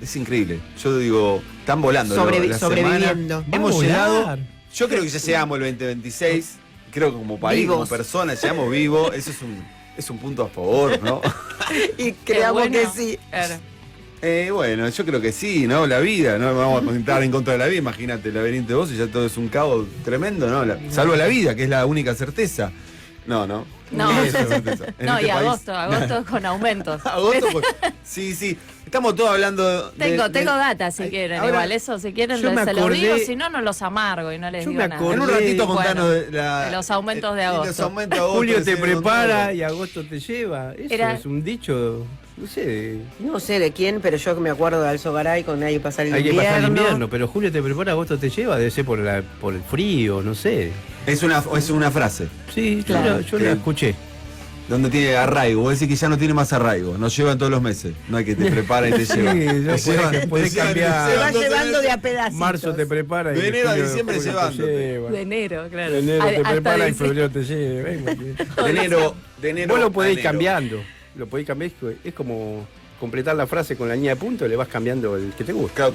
Es increíble. Yo digo, están volando la sobreviviendo. semana. Hemos Vamos a llegado, volar. yo creo que ya llegamos el 2026, creo que como país, Vivos. como personas, llegamos vivos, eso es un punto a favor, ¿no? Y creamos bueno. que sí. Claro. Bueno, yo creo que sí, ¿no? La vida, ¿no? Vamos a intentar en contra de la vida, imagínate, el laberinto de vos y ya todo es un caos tremendo, ¿no? Salvo la vida, que es la única certeza. No. No. Es la certeza. En No, este y país- agosto con aumentos. Agosto, pues, sí. Estamos todos hablando Tengo data si quieren, ahora, igual eso si quieren yo me se los acordé- digo, si no, no los amargo y no les Yo digo me nada. acordé- en un ratito Bueno, contanos de los aumentos de los agosto. aumentos de agosto, Julio te decime prepara todo. y agosto te lleva. Eso Era- es un dicho, no sé. No sé de quién, pero yo me acuerdo de Alzogaray con Hay que pasar el Hay que invierno. pasar el invierno, pero Julio te prepara, agosto te lleva, debe ser por el frío, no sé. Es una frase Sí, Claro. yo la escuché. donde tiene arraigo. Vos decís que ya no tiene más arraigo. Nos llevan todos los meses. No hay que te prepara y te lleva. Sí, Te podés llevan, podés te llevan, cambiar. te Se va llevan llevando de a 12 pedacitos. Marzo te prepara y De enero a julio- diciembre julio te llevándote. lleva. De enero, claro. De enero te Hasta prepara y diciembre. febrero te lleva. Venga, que- De enero Vos lo a podés ir enero. cambiando. Lo podés cambiar. Es como completar la frase con la línea de punto, le vas cambiando el que te gusta. Claro,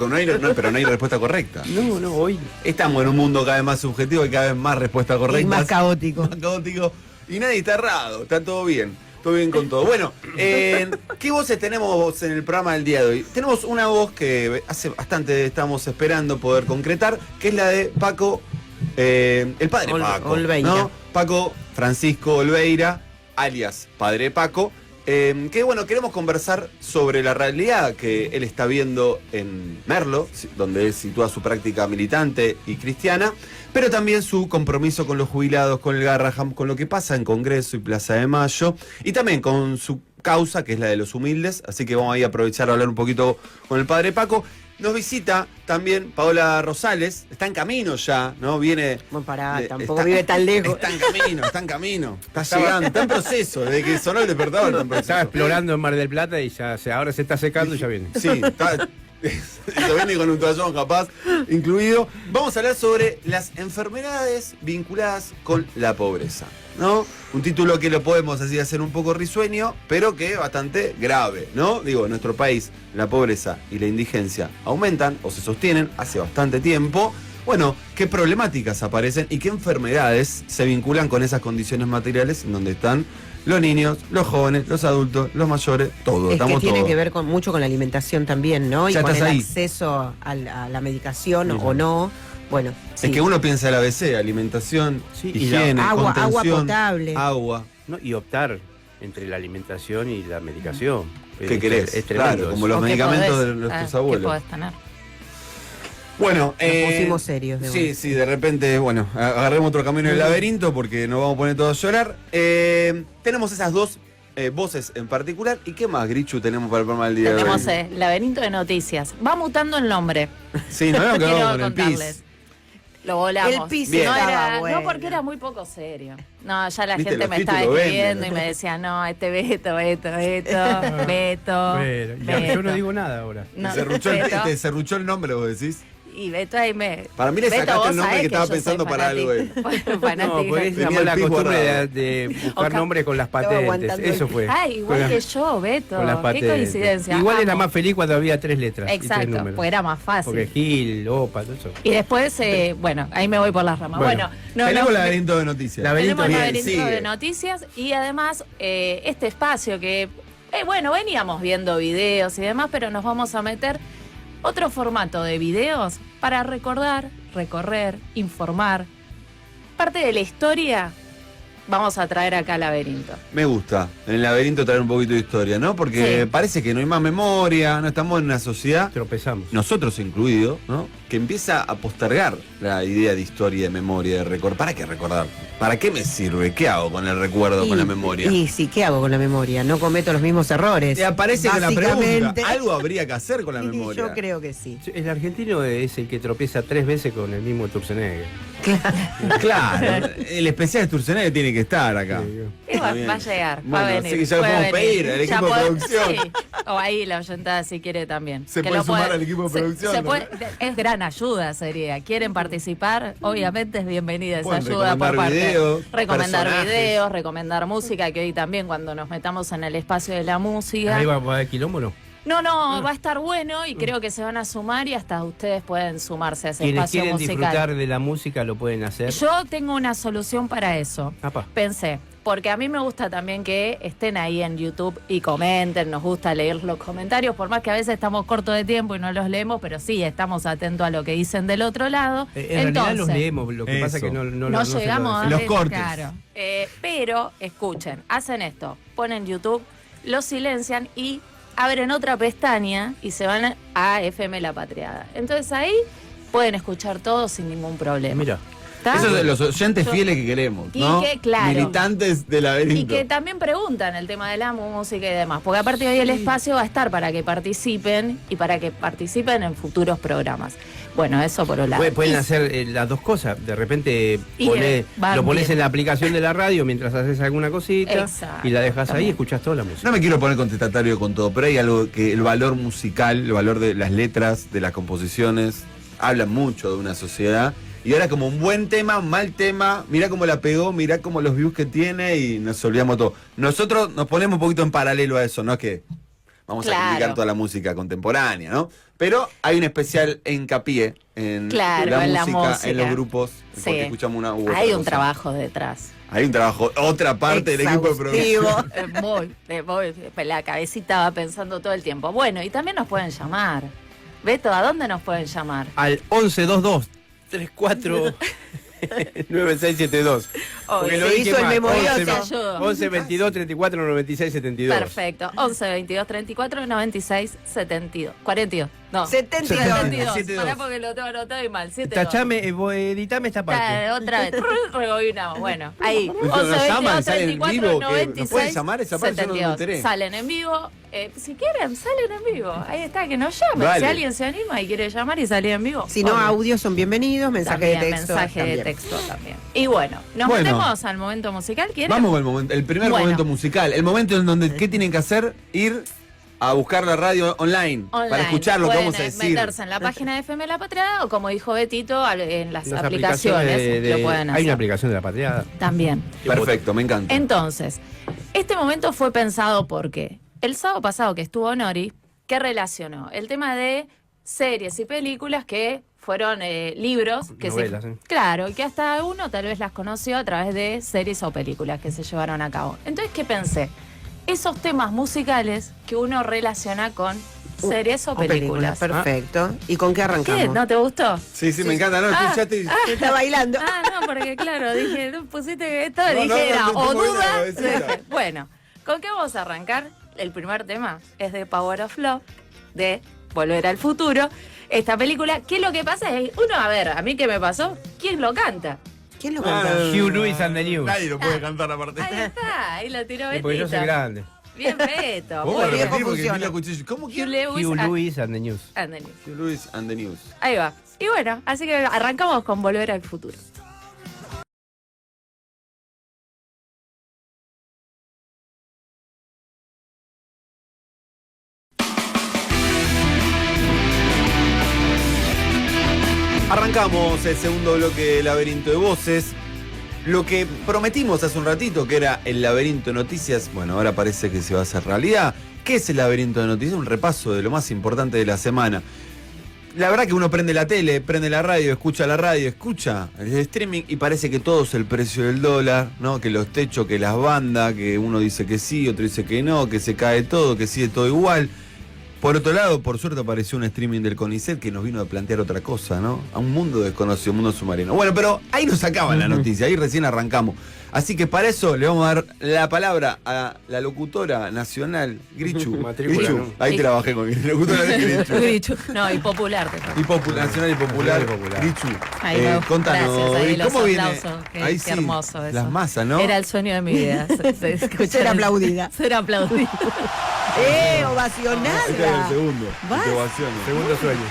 pero no hay respuesta correcta. No, hoy. Estamos en un mundo cada vez más subjetivo y cada vez más respuestas correctas. Y más caótico. Más caótico. Y nadie está errado, está todo bien. Todo bien con todo. Bueno, ¿qué voces tenemos en el programa del día de hoy? Tenemos una voz que hace bastante estamos esperando poder concretar, que es la de Paco, el padre Paco. Olveira. ¿no? Paco Francisco Olveira, alias Padre Paco. Que bueno, queremos conversar sobre la realidad que él está viendo en Merlo, donde él sitúa su práctica militante y cristiana, pero también su compromiso con los jubilados, con el Garraham, con lo que pasa en Congreso y Plaza de Mayo, y también con su causa, que es la de los humildes. Así que vamos ahí a aprovechar a hablar un poquito con el padre Paco. Nos visita también Paola Rosales, está en camino ya, ¿no? Viene... Bueno, pará, tampoco está- vive tan lejos. Está en camino, está llegando, está en proceso, desde que sonó el despertador está en proceso. Estaba explorando en Mar del Plata y ya ahora se está secando y ya viene. Sí, está... Eso viene con un toallón capaz incluido. Vamos a hablar sobre las enfermedades vinculadas con la pobreza, ¿no? Un título que lo podemos así hacer un poco risueño, pero que es bastante grave, ¿no? Digo, en nuestro país la pobreza y la indigencia aumentan o se sostienen hace bastante tiempo. Bueno, ¿qué problemáticas aparecen y qué enfermedades se vinculan con esas condiciones materiales en donde están los niños, los jóvenes, los adultos, los mayores, todo? Es que Estamos tiene todos. que ver mucho con la alimentación también, ¿no? Y Ya con el estás ahí. acceso a la medicación o no. Bueno, sí. Es que uno piensa el ABC, alimentación, Sí, y higiene, agua contención, potable. agua. ¿No? Y optar entre la alimentación y la medicación. ¿Qué querés? Es tremendo Claro, eso. como los ¿O qué medicamentos podés? de nuestros ¿Qué abuelos. podés tener? Bueno, Nos pusimos serios. De sí, sí, de repente, bueno, agarremos otro camino del laberinto porque nos vamos a poner todos a llorar. Tenemos esas dos voces en particular. ¿Y qué más, Grichu, tenemos para el programa del día Tenemos de hoy? Laberinto de Noticias. Va mutando el nombre. Sí, nos habíamos quedado Quiero con el contarles. PIS. Lo volamos. El pis Bien. no, estaba bueno. no, porque era muy poco serio. No, ya la Viste, gente los me estaba títulos escribiendo venden. y me decía, no, Beto, Beto. Bueno, ya, yo no digo nada ahora. No, Te serruchó el nombre, vos decís. Y Beto ahí me... Para mí le Beto, sacaste vos el nombre sabés que estaba yo soy pensando para algo fanática. él. Fanática. No, pues es la Tenía el mala pis costumbre guardado. de buscar Oca- nombres con las patentes. aguantando Eso el- fue. Ay, igual Con que las- yo, Beto. con las Qué patentes. coincidencia. Igual era Amo. más feliz cuando había 3 letras. y 3 Exacto, números. pues era más fácil. Porque Gil, Opa, todo eso. Y después, bueno, ahí me voy por las ramas. Bueno, Bueno, Tenemos no, laberinto de noticias. Laberinto tenemos Bien, laberinto sigue. de noticias y además este espacio que, bueno, veníamos viendo videos y demás, pero nos vamos a meter otro formato de videos para recordar, recorrer, informar. Parte de la historia vamos a traer acá al laberinto. Me gusta, en el laberinto traer un poquito de historia, ¿no? Porque Sí. parece que no hay más memoria, no estamos en una sociedad, Tropezamos. nosotros incluidos, ¿no? Que empieza a postergar la idea de historia, de memoria, de recordar. ¿Para qué recordar? ¿Para qué me sirve? ¿Qué hago con el recuerdo, con la memoria? Y sí, ¿qué hago con la memoria? No cometo los mismos errores. Te aparece con la pregunta, Básicamente. algo habría que hacer con la Y memoria. yo creo que sí. El argentino es el que tropieza 3 veces con el mismo Turcenegger. Claro, el especial Sturzenegger tiene que estar acá. Y va, bien. va a llegar, va a Bueno, venir. así que ya lo puede podemos venir. pedir al Ya equipo de puede- producción. Sí, o ahí la oyentada si quiere también. Se Que puede lo sumar al equipo de producción, ¿no? es gran ayuda sería. ¿Quieren participar? Obviamente es bienvenida esa Pueden ayuda por recomendar parte. videos, recomendar personajes. videos, recomendar música, que hoy también cuando nos metamos en el espacio de la música. Ahí va a haber quilombo, ¿no? No, va a estar bueno y creo que se van a sumar y hasta ustedes pueden sumarse a ese Quienes espacio quieren musical. disfrutar de la música lo pueden hacer. Yo tengo una solución para eso. Apa. Pensé, porque a mí me gusta también que estén ahí en YouTube y comenten, nos gusta leer los comentarios, por más que a veces estamos cortos de tiempo y no los leemos, pero sí, estamos atentos a lo que dicen del otro lado. En realidad los leemos, lo que pasa es que Eso. no se lo llegamos a Los ver, cortes. claro. Pero, escuchen, hacen esto, ponen YouTube, lo silencian y abren otra pestaña y se van a FM La Patriada. Entonces ahí pueden escuchar todo sin ningún problema. Mira. ¿Está? Esos son los oyentes fieles que queremos, Y ¿no? que, claro. Militantes del laberinto. Y que también preguntan el tema de la música y demás, porque aparte hoy el espacio va a estar para que participen y para que participen en futuros programas. Bueno, eso por un lado. Pueden Y- hacer las dos cosas. De repente Y, van lo pones bien. en la aplicación de la radio mientras haces alguna cosita Exacto. y la dejas ahí y También. escuchas toda la música. No me quiero poner contestatario con todo, pero hay algo que el valor musical, el valor de las letras, de las composiciones, habla mucho de una sociedad. Y ahora como un buen tema, un mal tema, mirá cómo la pegó, mirá cómo los views que tiene y nos olvidamos todo. Nosotros nos ponemos un poquito en paralelo a eso, no es que vamos a Claro. criticar toda la música contemporánea, ¿no? Pero hay un especial hincapié en, Claro, en la música. en los grupos, Sí. porque escuchamos una u otra Hay un cosa. trabajo detrás. Hay un trabajo, otra parte del equipo de producción. La cabecita va pensando todo el tiempo. Bueno, y también nos pueden llamar. Beto, ¿a dónde nos pueden llamar? Al 1122 34 9672. Porque lo se dije hizo el mal. memorioso. 11, Te ayudo. 11 22 34 96 72. Perfecto. 11 22 34 96 72. 42. No. 72. 72. Pará porque lo tengo anotado y mal. 72. Tachame, editame esta parte. Claro, otra vez. Rebobinamos. Bueno, ahí. Nos 11 llaman, 22 salen en 34 vivo, que nos 96 pueden llamar, esa parte yo no me 72. enteré. Salen en vivo. Si quieren, salen en vivo. Ahí está, que nos llamen. Dale. Si alguien se anima y quiere llamar y salir en vivo. Si no, obvio. audios son bienvenidos, mensaje de También, texto. mensaje también. de texto también. Y bueno, nos Bueno. metemos al momento musical. ¿Quieren? Vamos con el momento, el primer Bueno. momento musical, el momento en donde ¿qué tienen que hacer? Ir a buscar la radio online, Online. para escuchar lo que Pueden vamos a decir. meterse en la página de FM La Patriada o como dijo Betito, en las Las aplicaciones lo pueden hacer. Hay una aplicación de la patriada. También. Perfecto, me encanta. Entonces, este momento fue pensado porque el sábado pasado que estuvo Nori, ¿qué relacionó? El tema de series y películas que fueron libros. Que Novelas, Claro, y que hasta uno tal vez las conoció a través de series o películas que se llevaron a cabo. Entonces, ¿qué pensé? Esos temas musicales que uno relaciona con series o películas. Perfecto. ¿Y con qué arrancamos? ¿Qué? ¿No te gustó? Sí, me encanta, no, Ah. escuchaste. Está bailando. No, porque claro, dije, no pusiste esto, No, dije, no, era no, o tengo bien la duda. cabecita. Bueno, ¿con qué vamos a arrancar? El primer tema es de Power of Love, de Volver al Futuro. Esta película, ¿qué es lo que pasa? Es uno, a ver, a mí qué me pasó, ¿quién lo canta? ¿Quién lo canta? Hugh Lewis and the News. Nadie lo puede cantar aparte. Ahí está, ahí la tiró Porque yo soy Betito. grande. Bien, Beto. Vos Muy lo bien. repetís porque funciona. ni lo escuché. ¿Cómo Hugh quién? Lewis, Hugh Lewis and the News. and the News. Hugh Lewis and the News. Ahí va. Y bueno, así que arrancamos con Volver al Futuro. Arrancamos el segundo bloque de Laberinto de Voces. Lo que prometimos hace un ratito, que era el Laberinto de Noticias, bueno, ahora parece que se va a hacer realidad. ¿Qué es el Laberinto de Noticias? Un repaso de lo más importante de la semana. La verdad que uno prende la tele, prende la radio, escucha el streaming y parece que todo es el precio del dólar, ¿no? Que los techos, que las bandas, que uno dice que sí, otro dice que no, que se cae todo, que sigue todo igual. Por otro lado, por suerte apareció un streaming del CONICET que nos vino a plantear otra cosa, ¿no? A un mundo desconocido, un mundo submarino. Bueno, pero ahí nos acaban la noticia, ahí recién arrancamos. Así que para eso le vamos a dar la palabra a la locutora nacional, Grichu. Matrícula, Grichu. ¿no? Ahí trabajé con la locutora de Grichu. Grichu. No, y popular. Nacional y popular, Nacional y popular. Grichu. Ahí va. Contanos, Gracias, ahí los ¿cómo viene? aplausos. Qué Ahí sí, hermoso eso. las masas, ¿no? Era el sueño de mi vida. Escuchar Ser aplaudida. Ser aplaudida. Este es el Ovacionada. segundo. Vas. de ovaciones. Segundo sueño.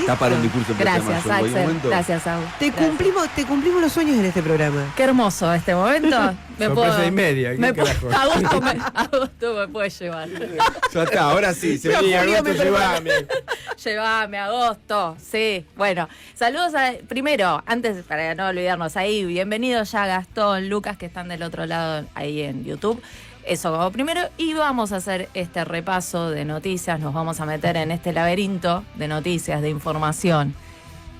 Está para un discurso en Plaza Gracias, Mayor, ¿hay un Axel. momento? Gracias, Au. Te cumplimos los sueños en este programa. Qué hermoso este momento. Sorpresa y media, ¿quién Me carajo? Agosto me puede llevar. Ya está, ahora sí. Se Pero venía Julio agosto, me llevame. Llévame, agosto. Sí, bueno. Saludos primero, antes, para no olvidarnos ahí, bienvenidos ya Gastón, Lucas, que están del otro lado ahí en YouTube. Eso como primero, y vamos a hacer este repaso de noticias, nos vamos a meter en este laberinto de noticias, de información,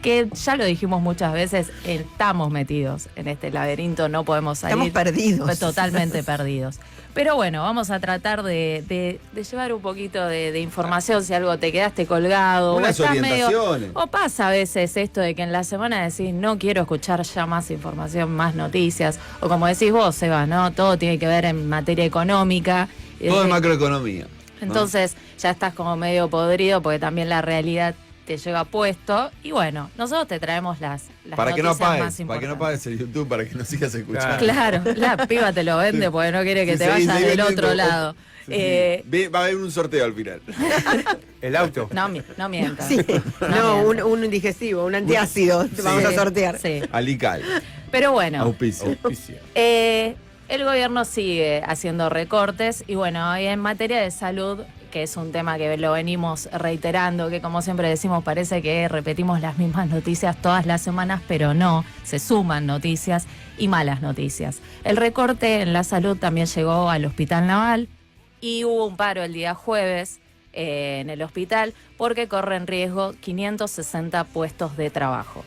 que ya lo dijimos muchas veces, estamos metidos en este laberinto, no podemos salir. Estamos perdidos. Totalmente perdidos. Pero bueno, vamos a tratar de llevar un poquito de información si algo te quedaste colgado. Unas o estás orientaciones. o pasa a veces esto de que en la semana decís, no quiero escuchar ya más información, más noticias. O como decís vos, Seba, ¿no? Todo tiene que ver en materia económica. Todo es macroeconomía. ¿no? Entonces ya estás como medio podrido porque también la realidad te llega puesto. Y bueno, nosotros te traemos las Para que no noticias más apagues, para que no importantes. apagues el YouTube, para que no sigas escuchando. Claro, la piba te lo vende porque no quiere que Sí, te seguí vayas del vendiendo. otro lado. Sí, sí. Va a haber un sorteo al final. El auto. No mientas. Sí. No, mientas. un indigestivo, un antiácido. Te vamos a sortear. Sí. Alical. Pero bueno, Auspicio. el gobierno sigue haciendo recortes y bueno, y en materia de salud, que es un tema que lo venimos reiterando, que como siempre decimos, parece que repetimos las mismas noticias todas las semanas, pero no, se suman noticias y malas noticias. El recorte en la salud también llegó al Hospital Naval y hubo un paro el día jueves en el hospital porque corre en riesgo 560 puestos de trabajo.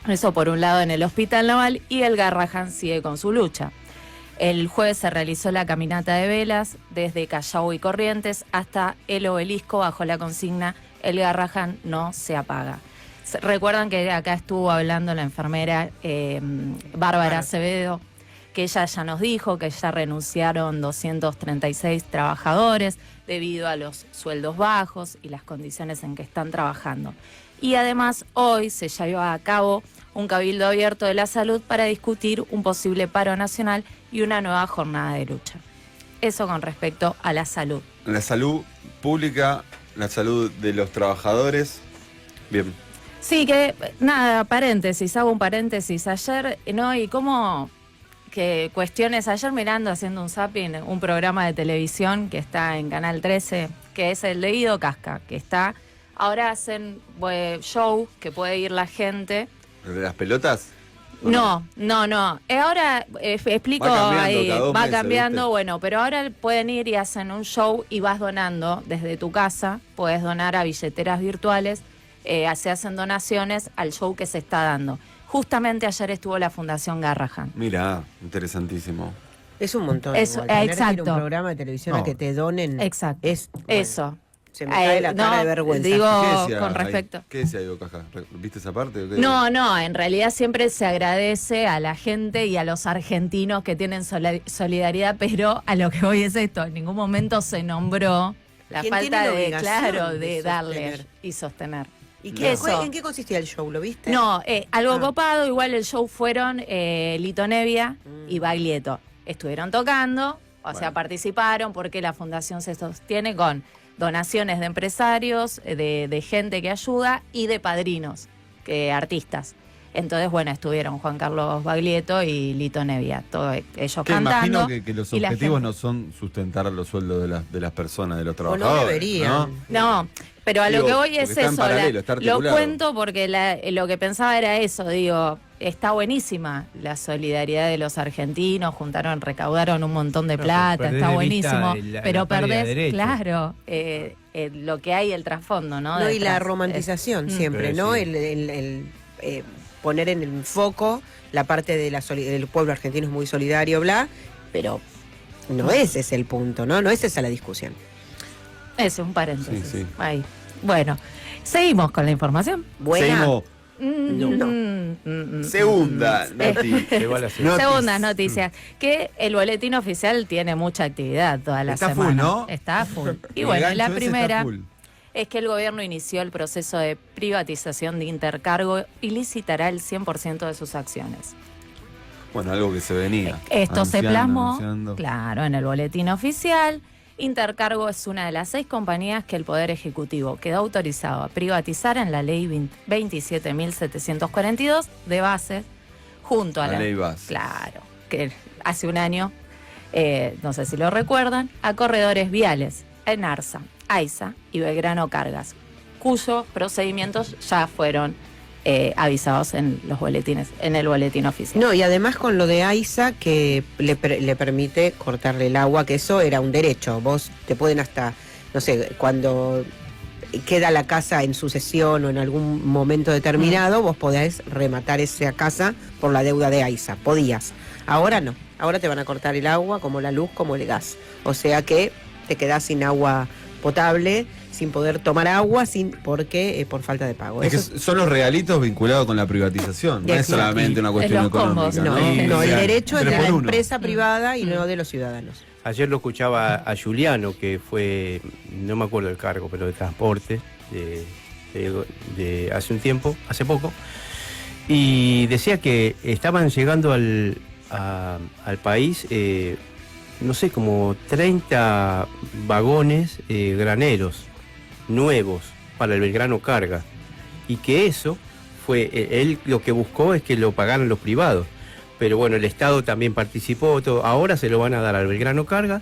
Eso por un lado en el Hospital Naval, y el Garrahan sigue con su lucha. El jueves se realizó la caminata de velas desde Callao y Corrientes hasta el Obelisco bajo la consigna "El Garrahan no se apaga". Recuerdan que acá estuvo hablando la enfermera Bárbara Acevedo, que ella ya nos dijo que ya renunciaron 236 trabajadores debido a los sueldos bajos y las condiciones en que están trabajando. Y además hoy se llevó a cabo un cabildo abierto de la salud para discutir un posible paro nacional y una nueva jornada de lucha. Eso con respecto a la salud. La salud pública, la salud de los trabajadores. Bien. Sí, que nada, paréntesis, hago un paréntesis. Ayer, ¿no? Y cómo que cuestiones, ayer mirando, haciendo un zapping, un programa de televisión que está en Canal 13, que es el de Guido Casca, que está, ahora hacen show que puede ir la gente. ¿El de las pelotas? No. Ahora explico Va cambiando ahí, cada 2 va meses, cambiando, ¿viste? bueno, pero ahora pueden ir y hacen un show y vas donando desde tu casa, puedes donar a billeteras virtuales, se hacen donaciones al show que se está dando. Justamente ayer estuvo la Fundación Garrahan. Mira, interesantísimo. Es un montón. Eso, igual. Tener que ir a exacto. un programa de televisión No. a que te donen. Exacto. Es, bueno, Eso. Se me cae la cara no, de vergüenza. digo, ¿Qué decía con ahí? respecto. ¿Qué decía Diego Caja? ¿Viste esa parte? ¿O qué? No, en realidad siempre se agradece a la gente y a los argentinos que tienen solidaridad, pero a lo que voy es esto, en ningún momento se nombró la ¿Quién falta tiene la de, obligación claro, de de darle sostener? y sostener. ¿Y No. qué, Eso. en qué consistía el show? ¿Lo viste? No, algo Ah. copado, igual el show fueron Lito Nevia y Baglietto. Estuvieron tocando, o sea, Bueno. participaron porque la fundación se sostiene con donaciones de empresarios, de gente que ayuda y de padrinos, artistas. Entonces, bueno, estuvieron Juan Carlos Baglietto y Lito Nevia, todos ellos Que cantando. imagino que los y la objetivos gente. no son sustentar los sueldos de las personas, de los O no trabajadores. deberían. No, pero a Digo, lo que voy porque es está en eso. paralelo, está Lo articulado. cuento porque lo que pensaba era eso, digo, está buenísima la solidaridad de los argentinos, recaudaron un montón de No, plata, perdés está de vista buenísimo, la pero pérdida de perdés, derechos. claro, lo que hay, el trasfondo, ¿no? No, y la Detrás. romantización siempre, Pero ¿no? sí. El poner en el foco la parte de del pueblo argentino es muy solidario, bla, pero no ese es el punto, ¿no? No es esa la discusión. Eso, un paréntesis. Sí, sí. Ahí. Bueno, seguimos con la información. Buena. Seguimos. No. Segunda noticia. Llegó a la segunda. Notis. Segundas noticias, que el boletín oficial tiene mucha actividad toda la Está semana. full, ¿no? Está full. Y El bueno, gancho la ese está primera full. es que el gobierno inició el proceso de privatización de Intercargo y licitará el 100% de sus acciones. Bueno, algo que se venía. Esto se Anunciando, plasmó, anunciando. claro, en el boletín oficial. Intercargo es una de las 6 compañías que el Poder Ejecutivo quedó autorizado a privatizar en la Ley 27.742 de bases, junto a La ley base. Claro, que hace un año, no sé si lo recuerdan, a corredores viales, Enarsa, AISA y Belgrano Cargas, cuyos procedimientos ya fueron avisados en los boletines, en el boletín oficial. No, y además con lo de AISA que le permite cortarle el agua, que eso era un derecho. Vos te pueden hasta, no sé, cuando queda la casa en sucesión o en algún momento determinado, vos podés rematar esa casa por la deuda de AISA. Podías. Ahora no. Ahora te van a cortar el agua, como la luz, como el gas. O sea que te quedás sin agua potable, sin poder tomar agua, porque por falta de pago. Es que Eso son los regalitos vinculados con la privatización, no es Exacto. solamente una cuestión los combos, económica. no, el O sea, derecho es de 3 la por 1. empresa privada y no de los ciudadanos. Ayer lo escuchaba a Juliano, que fue, no me acuerdo el cargo, pero de transporte, de hace un tiempo, hace poco, y decía que estaban llegando al país, no sé, como 30 vagones graneros nuevos para el Belgrano Carga, y que eso fue, él lo que buscó es que lo pagaran los privados, pero bueno, el Estado también participó, todo. Ahora se lo van a dar al Belgrano Carga,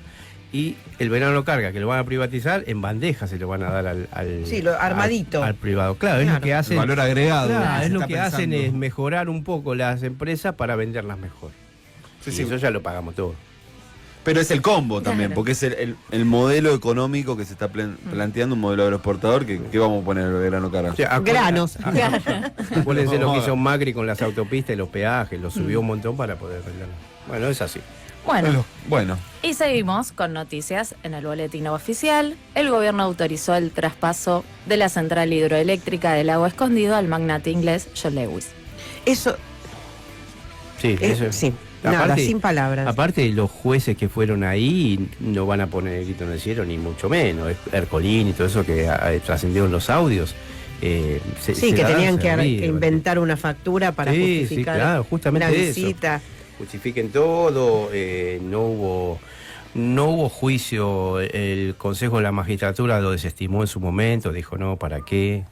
y el Belgrano Carga, que lo van a privatizar, en bandeja se lo van a dar al Sí, lo armadito. al privado. Claro, es Claro. lo que hacen. El valor agregado. Claro, se es lo está que hacen pensando. es mejorar un poco las empresas para venderlas mejor. Sí, Y sí. eso ya lo pagamos todo. Pero es el combo también, Claro. porque es el modelo económico que se está planteando, un modelo agroexportador, que vamos a poner el grano cara. O sea, Granos. Acuérdense lo que hizo Macri con las autopistas y los peajes, lo subió un montón para poder venderlo. Bueno, es así. Bueno, Y seguimos con noticias en el boletín oficial. El gobierno autorizó el traspaso de la central hidroeléctrica del Lago Escondido al magnate inglés John Lewis. Eso, Sí, eso. sí, nada, Aparte- sin palabras. Aparte, los jueces que fueron ahí no van a poner el grito en el cielo, ni mucho menos. Ercolín y todo eso que trascendió en los audios. Sí, que tenían que inventar una factura para Sí, justificar sí, claro, justamente una eso. visita. Justifiquen todo, no hubo juicio, el Consejo de la Magistratura lo desestimó en su momento, dijo no, ¿para qué?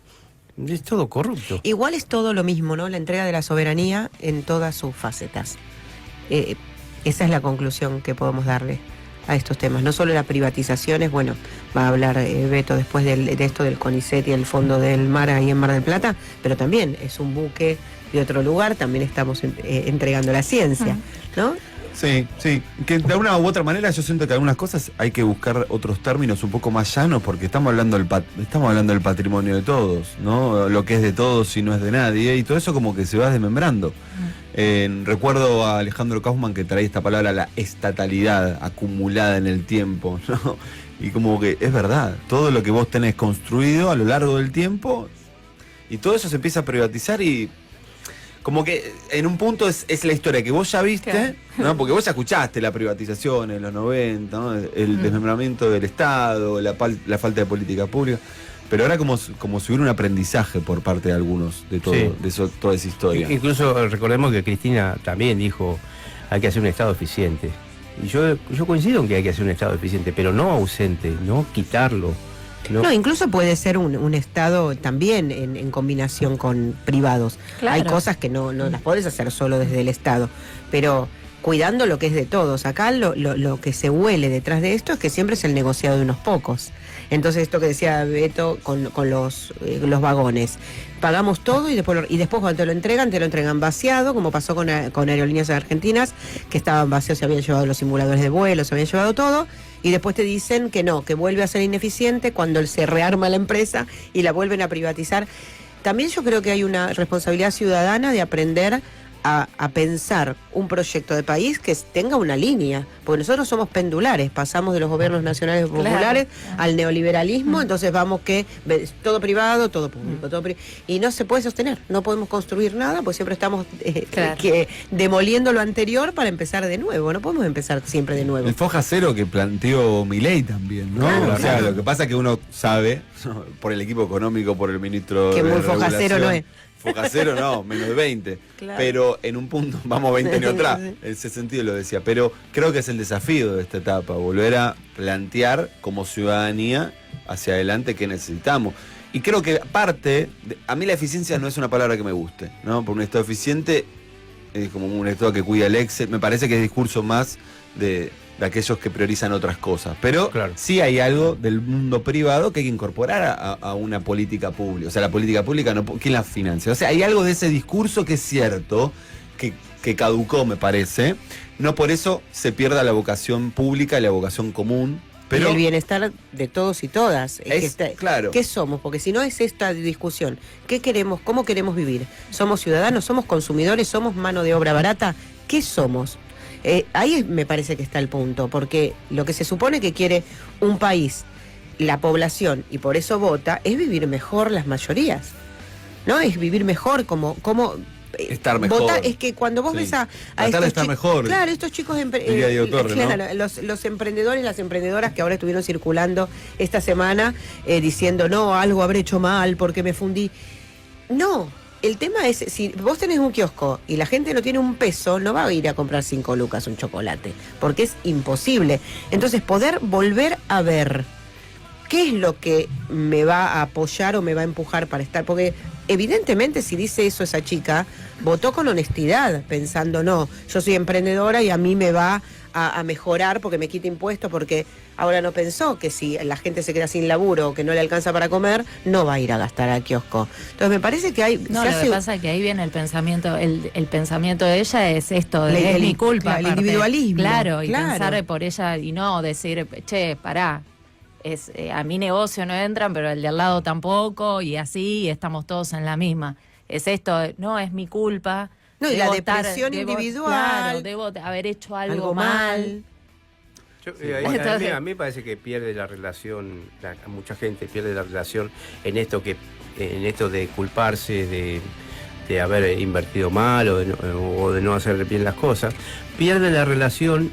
Es todo corrupto. Igual es todo lo mismo, ¿no? La entrega de la soberanía en todas sus facetas. Esa es la conclusión que podemos darle a estos temas. No solo la privatización, bueno, va a hablar Beto después de esto del CONICET y el Fondo del Mar ahí en Mar del Plata, pero también es un buque de otro lugar, también estamos entregando la ciencia, ¿no? sí, que de una u otra manera yo siento que algunas cosas hay que buscar otros términos un poco más llanos, porque estamos hablando del patrimonio de todos, ¿no? Lo que es de todos y no es de nadie, y todo eso como que se va desmembrando. Recuerdo a Alejandro Kaufman que trae esta palabra, la estatalidad acumulada en el tiempo, ¿no? Y como que es verdad, todo lo que vos tenés construido a lo largo del tiempo, y todo eso se empieza a privatizar y como que en un punto es la historia que vos ya viste, Claro. ¿no? Porque vos ya escuchaste la privatización en los 90, ¿no? El desmembramiento del Estado, la falta de política pública. Pero ahora como si hubiera un aprendizaje por parte de algunos de todo, Sí. toda esa historia. Incluso recordemos que Cristina también dijo hay que hacer un Estado eficiente. Y yo coincido en que hay que hacer un Estado eficiente, pero no ausente, no quitarlo. No, incluso puede ser un Estado también en combinación con privados. Claro. Hay cosas que no las podés hacer solo desde el Estado, pero cuidando lo que es de todos. Acá lo que se huele detrás de esto es que siempre es el negociado de unos pocos. Entonces esto que decía Beto con los vagones. Pagamos todo y después cuando te lo entregan vaciado, como pasó con Aerolíneas Argentinas, que estaban vacíos, se habían llevado los simuladores de vuelo, se habían llevado todo, y después te dicen que no, que vuelve a ser ineficiente cuando se rearma la empresa y la vuelven a privatizar. También yo creo que hay una responsabilidad ciudadana de aprender a pensar un proyecto de país que tenga una línea, porque nosotros somos pendulares, pasamos de los gobiernos nacionales populares al neoliberalismo, entonces vamos que todo privado, todo público, y no se puede sostener, no podemos construir nada, pues siempre estamos demoliendo lo anterior para empezar de nuevo, no podemos empezar siempre de nuevo. El foja cero que planteó Milei también, ¿no? Claro, o sea, claro. lo que pasa es que uno sabe, por el equipo económico, por el ministro Que de muy foja cero no es. Foja cero no, menos de 20. Claro. Pero en un punto, vamos 20 ni otra. En ese sentido lo decía. Pero creo que es el desafío de esta etapa, volver a plantear como ciudadanía hacia adelante qué necesitamos. Y creo que a mí la eficiencia no es una palabra que me guste, ¿no? Por un Estado eficiente es como un Estado que cuida el Excel. Me parece que es discurso más de aquellos que priorizan otras cosas. Pero Claro. sí hay algo del mundo privado que hay que incorporar a una política pública. O sea, la política pública, no, ¿quién la financia? O sea, hay algo de ese discurso que es cierto, que caducó, me parece. No por eso se pierda la vocación pública y la vocación común. Pero y el bienestar de todos y todas. claro. ¿Qué somos? Porque si no es esta discusión, ¿qué queremos? ¿Cómo queremos vivir? ¿Somos ciudadanos? ¿Somos consumidores? ¿Somos mano de obra barata? ¿Qué somos? Ahí me parece que está el punto, porque lo que se supone que quiere un país, la población, y por eso vota, es vivir mejor las mayorías. ¿No? Es vivir mejor como Estar mejor. votar, es que cuando vos Sí. ves a Tratar de estar mejor. Claro, estos chicos Diría Diego Torres, ¿no? claro, los emprendedores, las emprendedoras que ahora estuvieron circulando esta semana diciendo, no, algo habré hecho mal porque me fundí. No, el tema es, si vos tenés un kiosco y la gente no tiene un peso, no va a ir a comprar 5 lucas un chocolate, porque es imposible. Entonces, poder volver a ver qué es lo que me va a apoyar o me va a empujar para estar, porque evidentemente si dice eso esa chica, votó con honestidad, pensando, no, yo soy emprendedora y a mí me va a mejorar porque me quita impuestos, porque ahora no pensó que si la gente se queda sin laburo o que no le alcanza para comer, no va a ir a gastar al kiosco. Entonces me parece que hay... No, lo que pasa es que ahí viene el pensamiento, el pensamiento de ella es esto, El- es el- mi culpa. claro, el aparte. individualismo, Claro, y claro. pensar por ella y no decir, che, pará, a mi negocio no entran, pero el de al lado tampoco, y así estamos todos en la misma. Es esto, no, es mi culpa. No, y debo la estar- depresión debo- individual. Claro, debo haber hecho algo mal. A mí me parece que pierde la relación, mucha gente pierde la relación en esto de culparse de haber invertido mal o de no hacer bien las cosas. Pierde la relación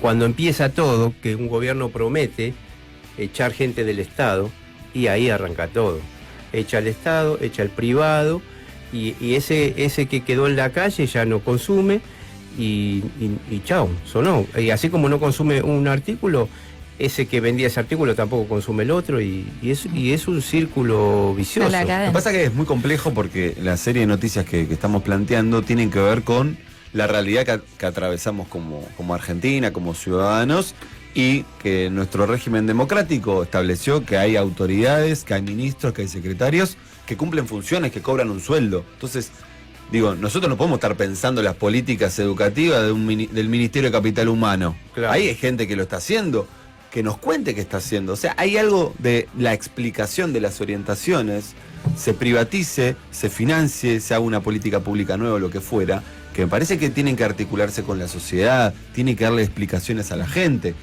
cuando empieza todo, que un gobierno promete echar gente del Estado y ahí arranca todo. Echa al Estado, echa al privado y ese que quedó en la calle ya no consume. Y chao, sonó. Y así como no consume un artículo, ese que vendía ese artículo tampoco consume el otro y es un círculo vicioso. La cadena. Lo que pasa es que es muy complejo porque la serie de noticias que estamos planteando tienen que ver con la realidad que atravesamos como Argentina, como ciudadanos, y que nuestro régimen democrático estableció que hay autoridades, que hay ministros, que hay secretarios que cumplen funciones, que cobran un sueldo. Entonces, digo, nosotros no podemos estar pensando las políticas educativas del Ministerio de Capital Humano. Claro. Ahí hay gente que lo está haciendo, que nos cuente qué está haciendo. O sea, hay algo de la explicación de las orientaciones, se privatice, se financie, se haga una política pública nueva o lo que fuera, que me parece que tienen que articularse con la sociedad, tienen que darle explicaciones a la gente.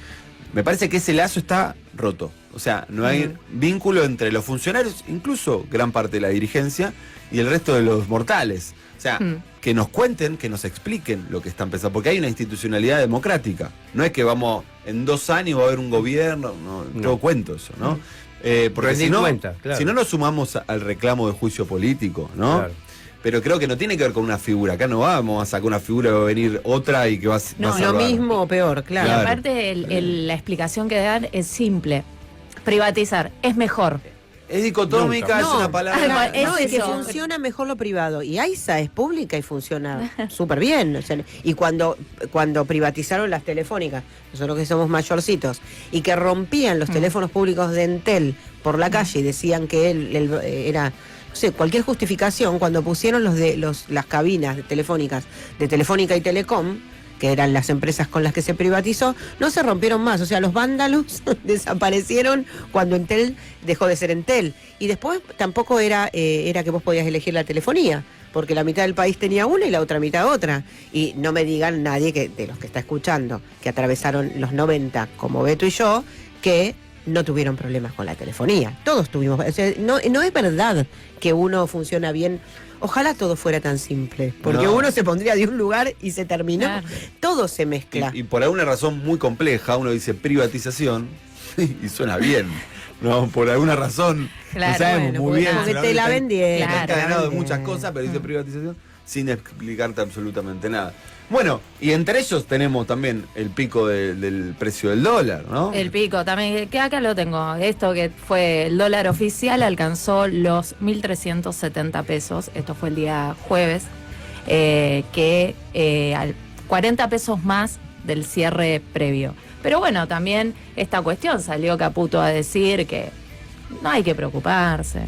Me parece que ese lazo está roto. O sea, no hay vínculo entre los funcionarios, incluso gran parte de la dirigencia, y el resto de los mortales. O sea, que nos cuenten, que nos expliquen lo que están pensando, porque hay una institucionalidad democrática. No es que vamos, en 2 años va a haber un gobierno, no. Yo cuento eso, ¿no? Porque Rendir si no, cuenta, claro. si no nos sumamos al reclamo de juicio político, ¿no? Claro. Pero creo que no tiene que ver con una figura. Acá no vamos a sacar una figura y va a venir otra y que va a No, va a lo salvar. mismo o peor, Y claro. Claro. aparte la explicación que dan es simple. Privatizar es mejor. Es dicotómica, Nunca. es No, una palabra. Ah, No, es que eso. funciona mejor lo privado. Y AISA es pública y funciona súper bien. O sea, y cuando privatizaron las telefónicas, nosotros que somos mayorcitos, y que rompían los teléfonos públicos de Entel por la calle y decían que era, no sé, cualquier justificación, cuando pusieron las cabinas telefónicas de Telefónica y Telecom, que eran las empresas con las que se privatizó, no se rompieron más. O sea, los vándalos desaparecieron cuando Entel dejó de ser Entel. Y después tampoco era que vos podías elegir la telefonía, porque la mitad del país tenía una y la otra mitad otra. Y no me digan nadie de los que está escuchando, que atravesaron los 90, como Beto y yo, que no tuvieron problemas con la telefonía. Todos tuvimos. O sea, no es verdad que uno funciona bien. Ojalá todo fuera tan simple, porque No. uno se pondría de un lugar y se terminó. Claro. Todo se mezcla. Y por alguna razón muy compleja, uno dice privatización y suena bien. No, por alguna razón, Claro, no sabemos bueno, muy porque bien. porque te la vendieron. Está Claro. encadenado de muchas cosas, pero dice privatización sin explicarte absolutamente nada. Bueno, y entre ellos tenemos también el pico del precio del dólar, ¿no? El pico también, que acá lo tengo. Esto que fue el dólar oficial alcanzó los 1.370 pesos. Esto fue el día jueves. Que 40 pesos más del cierre previo. Pero bueno, también esta cuestión salió Caputo a decir que no hay que preocuparse.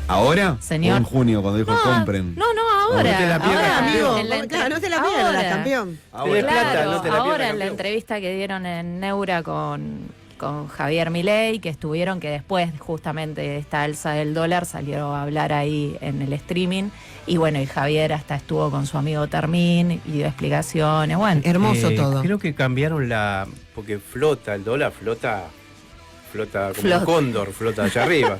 ¿Ahora? Señor. ¿O en junio, cuando dijo compren? No, ahora. No te la pierdas, ahora, amigo. en la Claro, no te la ahora. pierdas, campeón. Tenés plata, Claro, no te la ahora pierdas, en la campeón. entrevista que dieron en Neura con Javier Milei, que estuvieron, que después justamente de esta alza del dólar salieron a hablar ahí en el streaming, y bueno, y Javier hasta estuvo con su amigo Termín y dio explicaciones, bueno. Hermoso todo. Creo que cambiaron porque el dólar flota como Flota. un cóndor, flota allá arriba.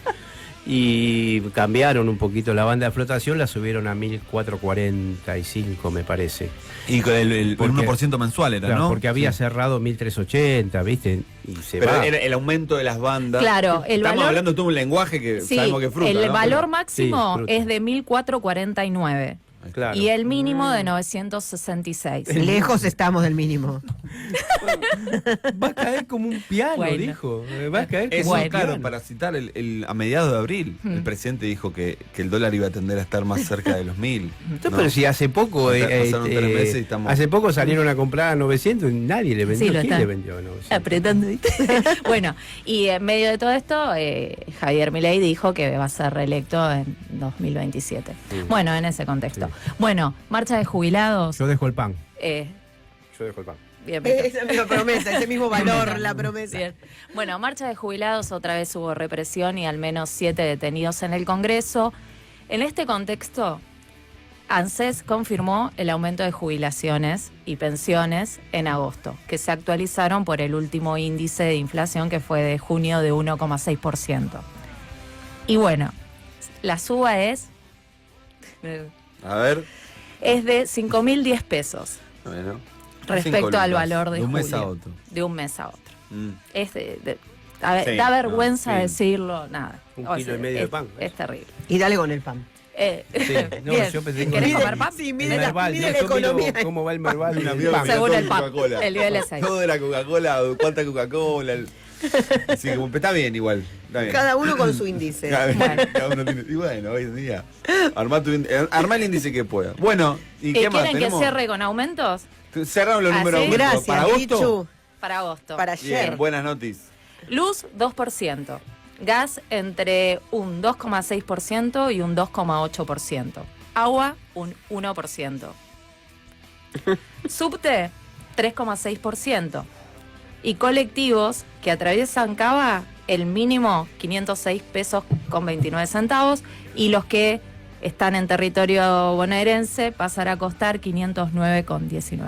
Y cambiaron un poquito la banda de flotación, la subieron a 1.445, me parece. Y con el Porque- 1% mensual era, Claro, ¿no? porque había Sí. cerrado 1.380, ¿viste? Y se Pero va. el aumento de las bandas. Claro, el Estamos valor- hablando todo un lenguaje que Sí, sabemos que es fruta, el ¿no? valor Pero- máximo Sí, fruta. es de 1.449 Claro. y el mínimo de 966. Lejos estamos del mínimo. Va a caer como un piano, Bueno. dijo. Va a caer como Eso, un Bueno. claro, piano. para citar, a mediados de abril, el presidente dijo que el dólar iba a tender a estar más cerca de los 1.000. No, pero si hace poco Pasaron 3 meses y estamos- hace poco salieron a comprar a 900 y nadie le vendió. Sí, lo ¿Quién están le vendió a 900? apretando, ¿viste? Bueno, y en medio de todo esto, Javier Milei dijo que va a ser reelecto en 2027. Bueno, en ese contexto. Bueno, marcha de jubilados. Yo dejo el pan. eh, Yo dejo el pan. bien, Beto. Esa misma promesa, ese mismo valor, la promesa. Bien. Bueno, marcha de jubilados, otra vez hubo represión y al menos 7 detenidos en el Congreso. En este contexto, ANSES confirmó el aumento de jubilaciones y pensiones en agosto, que se actualizaron por el último índice de inflación que fue de junio de 1,6%. Y bueno, la suba es A ver. de 5.010 pesos Bueno. respecto al valor de de un mes julio, a otro. de un mes a otro. Mm. Es Sí, da vergüenza no, sí. decirlo, nada. Un O kilo sea, y medio de es- pan. Es terrible. Y dale con el pan. Sí, no, Bien. yo pensé que ¿Querés no. comer pan? Sí, El mide Merval, mide yo la miro economía. ¿Cómo va el Merval? Una del mierda, pan. Según todo el pan, Coca-Cola. el nivel es ahí. Todo de la Coca-Cola, cuánta Coca-Cola. Sí, como, está bien igual. Está bien. Cada uno con su índice. Cada uno tiene. Y bueno, hoy en día. Armá el índice que pueda. Bueno, ¿y qué más ¿Quieren que tenemos? cierre con aumentos? Cerraron los ¿Ah, números sí? uno. Gracias, ¿Para agosto? Lichu. Para agosto. Para Bien, ayer. buenas noticias. Luz, 2%. Gas, entre un 2,6% y un 2,8%. Agua, un 1%. Subte, 3,6%. Y colectivos que atraviesan Cava, el mínimo 506 pesos con 29 centavos. Y los que están en territorio bonaerense pasará a costar 509,19.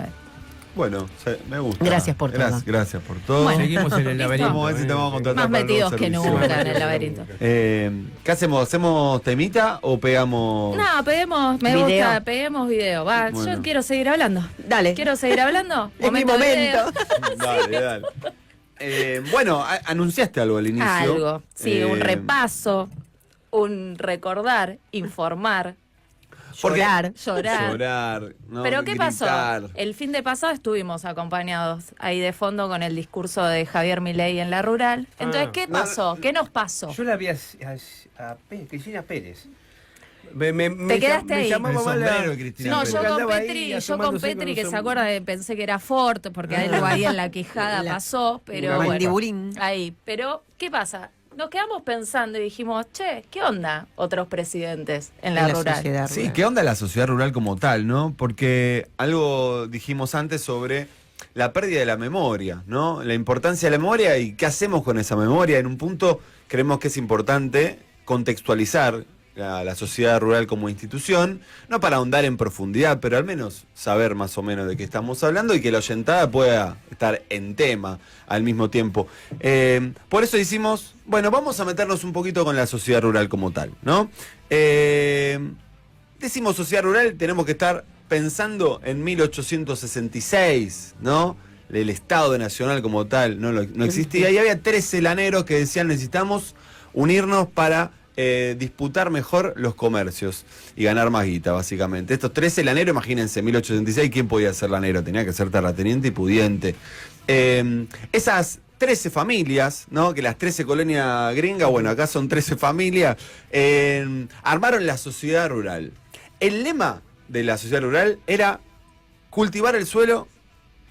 Bueno, me gusta. Gracias por todo. Gracias por todo. Bueno. Seguimos en el Listo. laberinto. Vamos a ver si te vamos a contratar Más para el metidos nuevo que servicio. nunca en el laberinto. ¿Qué hacemos? ¿Hacemos temita o pegamos? No, peguemos, me Video. gusta, peguemos video. Va, Bueno. yo quiero seguir hablando. Dale. ¿Quiero seguir hablando? Es mi de momento. video. Dale, dale. Bueno, anunciaste algo al inicio. Algo, sí, un Eh, repaso, un recordar, informar, Porque- Llorar. llorar. Llorar. ¿no? Pero ¿qué Gritar. pasó? El fin de pasado estuvimos acompañados ahí de fondo con el discurso de Javier Milei en la rural. Entonces, Ah. ¿qué pasó? ¿Qué nos pasó? Yo la vi a Cristina Pérez. Te quedaste ahí. llamaba El mal la- sombrero de Cristina No, Pérez. yo con Andaba ahí Petri, asomándose con que los se acuerda de, pensé que era Ford, porque algo ahí en la quijada La- pasó, pero la bueno. mandibulín. Ahí, pero ¿qué pasa? Nos quedamos pensando y dijimos, che, ¿qué onda otros presidentes en la rural? sociedad Sí, rural. ¿qué onda la sociedad rural como tal, no? Porque algo dijimos antes sobre la pérdida de la memoria, ¿no? La importancia de la memoria y qué hacemos con esa memoria. En un punto creemos que es importante contextualizar la sociedad rural como institución, no para ahondar en profundidad, pero al menos saber más o menos de qué estamos hablando y que la oyentada pueda estar en tema al mismo tiempo. Por eso decimos, bueno, vamos a meternos un poquito con la sociedad rural como tal, ¿no? Decimos sociedad rural, tenemos que estar pensando en 1866, ¿no? El Estado Nacional como tal no existía. Y había 13 laneros que decían necesitamos unirnos para disputar mejor los comercios y ganar más guita, básicamente. Estos 13 laneros, imagínense, 1866, ¿quién podía ser lanero? Tenía que ser terrateniente y pudiente. Esas 13 familias, ¿no? Que las 13 colonias gringas, bueno, acá son 13 familias, armaron la sociedad rural. El lema de la sociedad rural era cultivar el suelo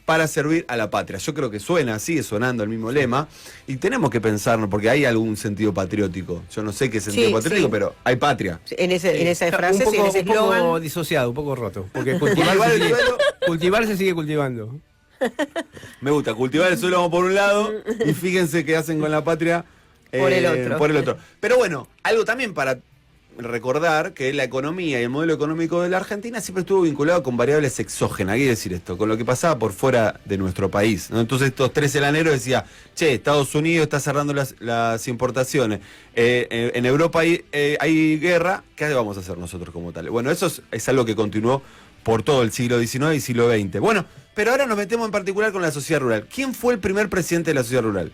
para servir a la patria. Yo creo que sigue sonando el mismo lema, y tenemos que pensarnos, porque hay algún sentido patriótico. Yo no sé qué sentido Sí, patriótico, sí. pero hay patria. En esa frase, un poco, en ese un poco eslogan. disociado, un poco roto. Porque Cultivar el suelo. cultivar se sigue cultivando. Me gusta, cultivar el suelo vamos por un lado, y fíjense qué hacen con la patria Por el otro. por el otro. Pero bueno, algo también para recordar que la economía y el modelo económico de la Argentina siempre estuvo vinculado con variables exógenas. ¿Qué quiere decir esto? Con lo que pasaba por fuera de nuestro país, ¿no? Entonces estos 3 helaneros decía, che, Estados Unidos está cerrando las importaciones, en Europa hay guerra, ¿qué vamos a hacer nosotros como tal? Bueno, eso es algo que continuó por todo el siglo XIX y siglo XX. Bueno, pero ahora nos metemos en particular con la sociedad rural. ¿Quién fue el primer presidente de la sociedad rural?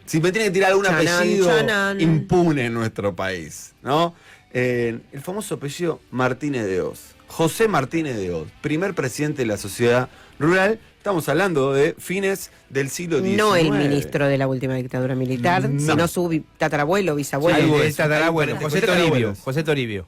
Si me tiene que tirar algún apellido impune en nuestro país, ¿no? El famoso apellido Martínez de Hoz. José Martínez de Hoz, primer presidente de la sociedad rural. Estamos hablando de fines del siglo XIX. No el ministro de la última dictadura militar, No. sino su tatarabuelo, bisabuelo. Algo de El eso. tatarabuelo, José Toribio. Tatarabuelos. José Toribio.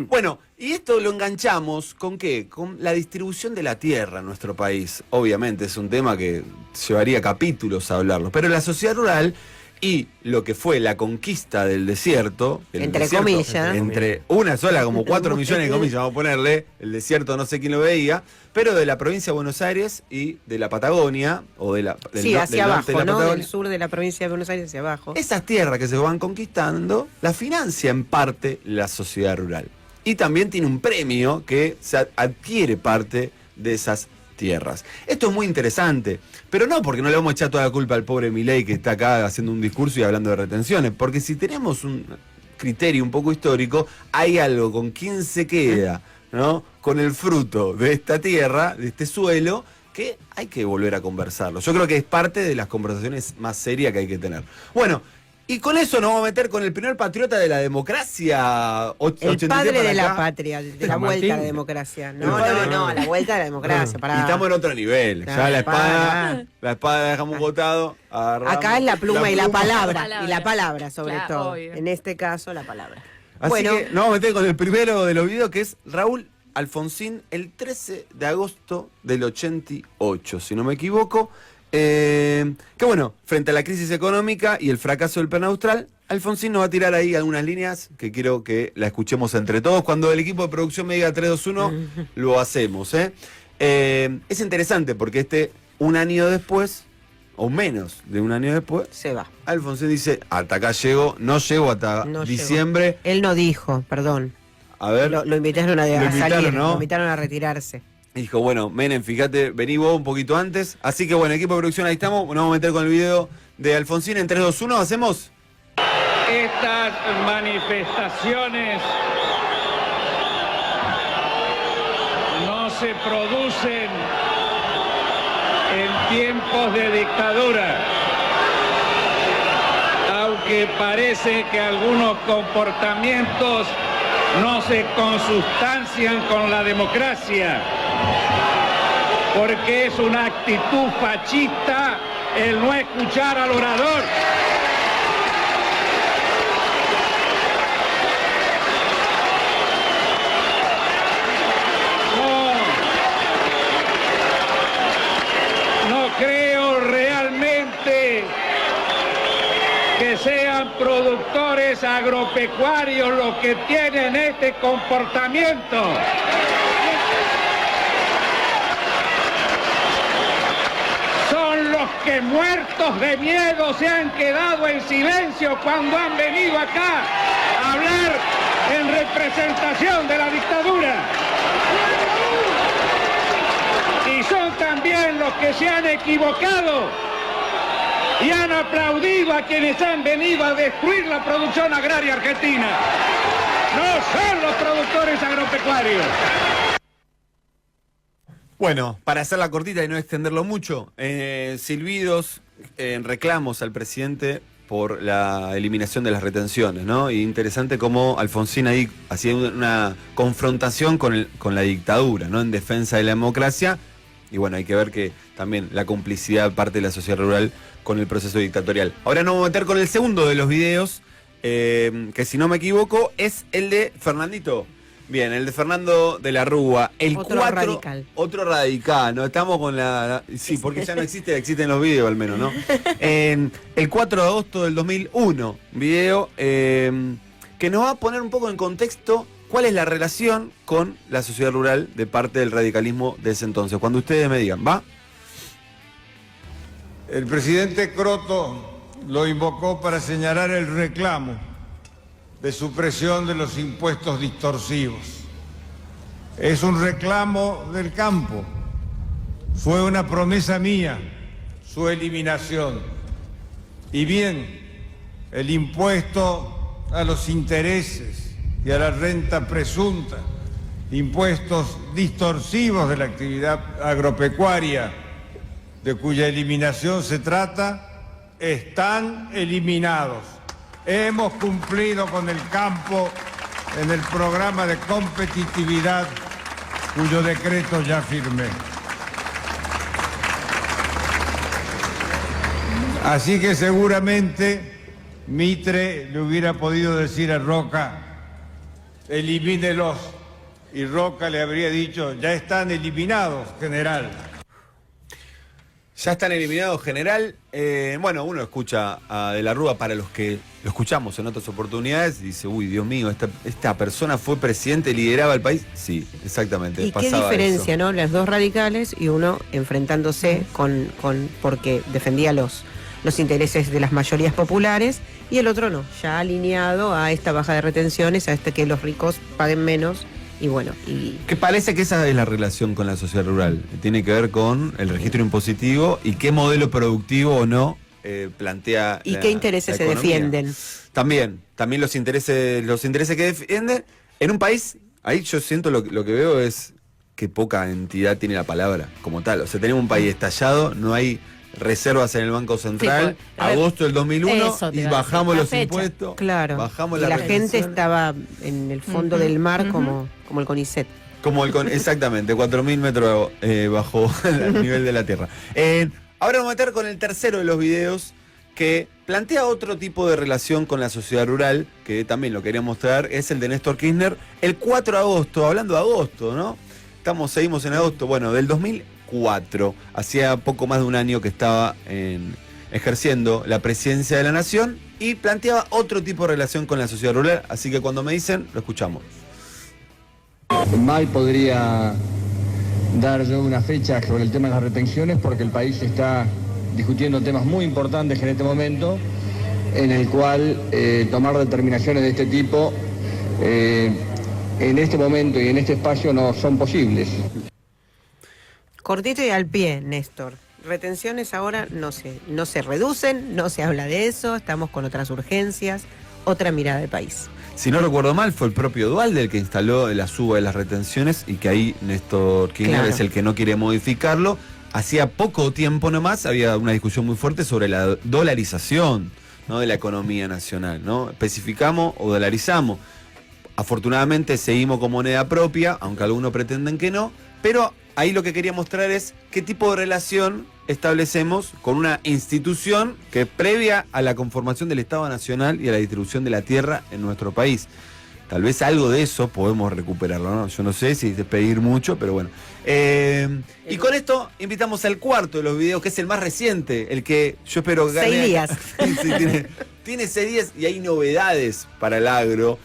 Bueno, y esto lo enganchamos ¿con qué? Con la distribución de la tierra en nuestro país. Obviamente es un tema que llevaría capítulos a hablarlo, pero la sociedad rural y lo que fue la conquista del desierto, Entre comillas. entre una sola, como 4 millones de comillas, vamos a ponerle, el desierto no sé quién lo veía, pero de la provincia de Buenos Aires y de la Patagonia, o de Sí, hacia del norte abajo, de la ¿no? Patagonia. Del sur de la provincia de Buenos Aires hacia abajo. Esas tierras que se van conquistando, la financia en parte la sociedad rural. Y también tiene un premio que se adquiere parte de esas tierras. Esto es muy interesante, pero no porque no le vamos a echar toda la culpa al pobre Milei que está acá haciendo un discurso y hablando de retenciones, porque si tenemos un criterio un poco histórico, hay algo con quién se queda, ¿no? Con el fruto de esta tierra, de este suelo, que hay que volver a conversarlo. Yo creo que es parte de las conversaciones más serias que hay que tener. Bueno, y con eso nos vamos a meter con el primer patriota de la democracia. El padre para de la acá. patria, de la San vuelta a la Martín. democracia. El No, padre- a la vuelta a la democracia. Y Para... estamos en otro nivel. Claro, Ya la para. espada la dejamos botado. agarramos Acá es la pluma y la palabra. palabra. Y la palabra, sobre Claro, todo. obvio. En este caso, la palabra. Así Bueno. que nos vamos a meter con el primero de los videos, que es Raúl Alfonsín, el 13 de agosto del 88, si no me equivoco. Que bueno, frente a la crisis económica y el fracaso del plan austral, Alfonsín nos va a tirar ahí algunas líneas que quiero que la escuchemos entre todos. Cuando el equipo de producción me diga 3, 2, 1, lo hacemos. Es interesante porque un año después, o menos de un año después, Se va. Alfonsín dice, hasta acá llego, no llego hasta No diciembre. Él no dijo, perdón. A ver, Lo invitaron a invitaron, salir, ¿no? lo invitaron a retirarse. dijo, bueno, Menem, fíjate, vení vos un poquito antes. Así que bueno, equipo de producción, ahí estamos. Nos vamos a meter con el video de Alfonsín en 3, 2, 1. ¿Hacemos? Estas manifestaciones no se producen en tiempos de dictadura, aunque parece que algunos comportamientos no se consustancian con la democracia, porque es una actitud fascista el no escuchar al orador. No creo realmente que sean productores agropecuarios los que tienen este comportamiento. Son los que muertos de miedo se han quedado en silencio cuando han venido acá a hablar en representación de la dictadura. Y son también los que se han equivocado y han aplaudido a quienes han venido a destruir la producción agraria argentina. No son los productores agropecuarios. Bueno, para hacerla cortita y no extenderlo mucho, silbidos, reclamos al presidente por la eliminación de las retenciones, ¿no? Y interesante cómo Alfonsín ahí hacía una confrontación con la dictadura, ¿no? En defensa de la democracia. Y bueno, hay que ver que también la complicidad parte de la sociedad rural con el proceso dictatorial. Ahora nos vamos a meter con el segundo de los videos, que si no me equivoco es el de Fernandito. Bien, el de Fernando de la Rúa, el Otro 4, radical. Otro radical, ¿no? Estamos con sí, porque ya no existe, existen los videos al menos, ¿no? El 4 de agosto del 2001, video que nos va a poner un poco en contexto cuál es la relación con la sociedad rural de parte del radicalismo de ese entonces. Cuando ustedes me digan, ¿va? El presidente Croto lo invocó para señalar el reclamo de supresión de los impuestos distorsivos. Es un reclamo del campo. Fue una promesa mía su eliminación. Y bien, el impuesto a los intereses y a la renta presunta, impuestos distorsivos de la actividad agropecuaria, de cuya eliminación se trata, están eliminados. Hemos cumplido con el campo en el programa de competitividad cuyo decreto ya firmé. Así que seguramente Mitre le hubiera podido decir a Roca, elimínelos, y Roca le habría dicho, ya están eliminados, general. Ya están eliminados, general. Bueno, uno escucha a De la Rúa, para los que lo escuchamos en otras oportunidades, y dice, uy, Dios mío, esta persona fue presidente, lideraba el país. Sí, exactamente. ¿Y qué diferencia, no? Las dos radicales y uno enfrentándose porque defendía los intereses de las mayorías populares, y el otro no, ya alineado a esta baja de retenciones, a que los ricos paguen menos. Y bueno, que parece que esa es la relación con la sociedad rural. Tiene que ver con el registro impositivo y qué modelo productivo o no plantea. ¿Y qué intereses se defienden? También los intereses que defienden en un país. Ahí yo siento lo que veo es que poca entidad tiene la palabra como tal. O sea, tenemos un país estallado, no hay reservas en el Banco Central, sí, agosto del 2001, y bajamos los fecha. impuestos. Claro, Bajamos y la retención. gente estaba en el fondo del mar como el CONICET. Exactamente, 4.000 metros bajo el nivel de la tierra. Ahora vamos a meter con el tercero de los videos, que plantea otro tipo de relación con la sociedad rural, que también lo quería mostrar, es el de Néstor Kirchner, el 4 de agosto, hablando de agosto, ¿no? Seguimos en agosto, bueno, del 2004, hacía poco más de un año que estaba ejerciendo la presidencia de la Nación, y planteaba otro tipo de relación con la sociedad rural, así que cuando me dicen, lo escuchamos. Mal podría dar yo una fecha sobre el tema de las retenciones, porque el país está discutiendo temas muy importantes en este momento, en el cual tomar determinaciones de este tipo en este momento y en este espacio no son posibles. Cortito y al pie, Néstor. Retenciones ahora no se reducen, no se habla de eso, estamos con otras urgencias, otra mirada del país. Si no recuerdo mal, fue el propio Duhalde el que instaló la suba de las retenciones, y que ahí Néstor Kirchner es el que no quiere modificarlo. Hacía poco tiempo nomás había una discusión muy fuerte sobre la dolarización, ¿no?, de la economía nacional, ¿no? Especificamos o dolarizamos. Afortunadamente seguimos con moneda propia, aunque algunos pretenden que no, pero ahí lo que quería mostrar es qué tipo de relación establecemos con una institución que es previa a la conformación del Estado Nacional y a la distribución de la tierra en nuestro país. Tal vez algo de eso podemos recuperarlo, ¿no? Yo no sé si es pedir mucho, pero bueno. Y con esto invitamos al cuarto de los videos, que es el más reciente, el que yo espero que gane. 6 días. Sí, tiene 6 días y hay novedades para el agro.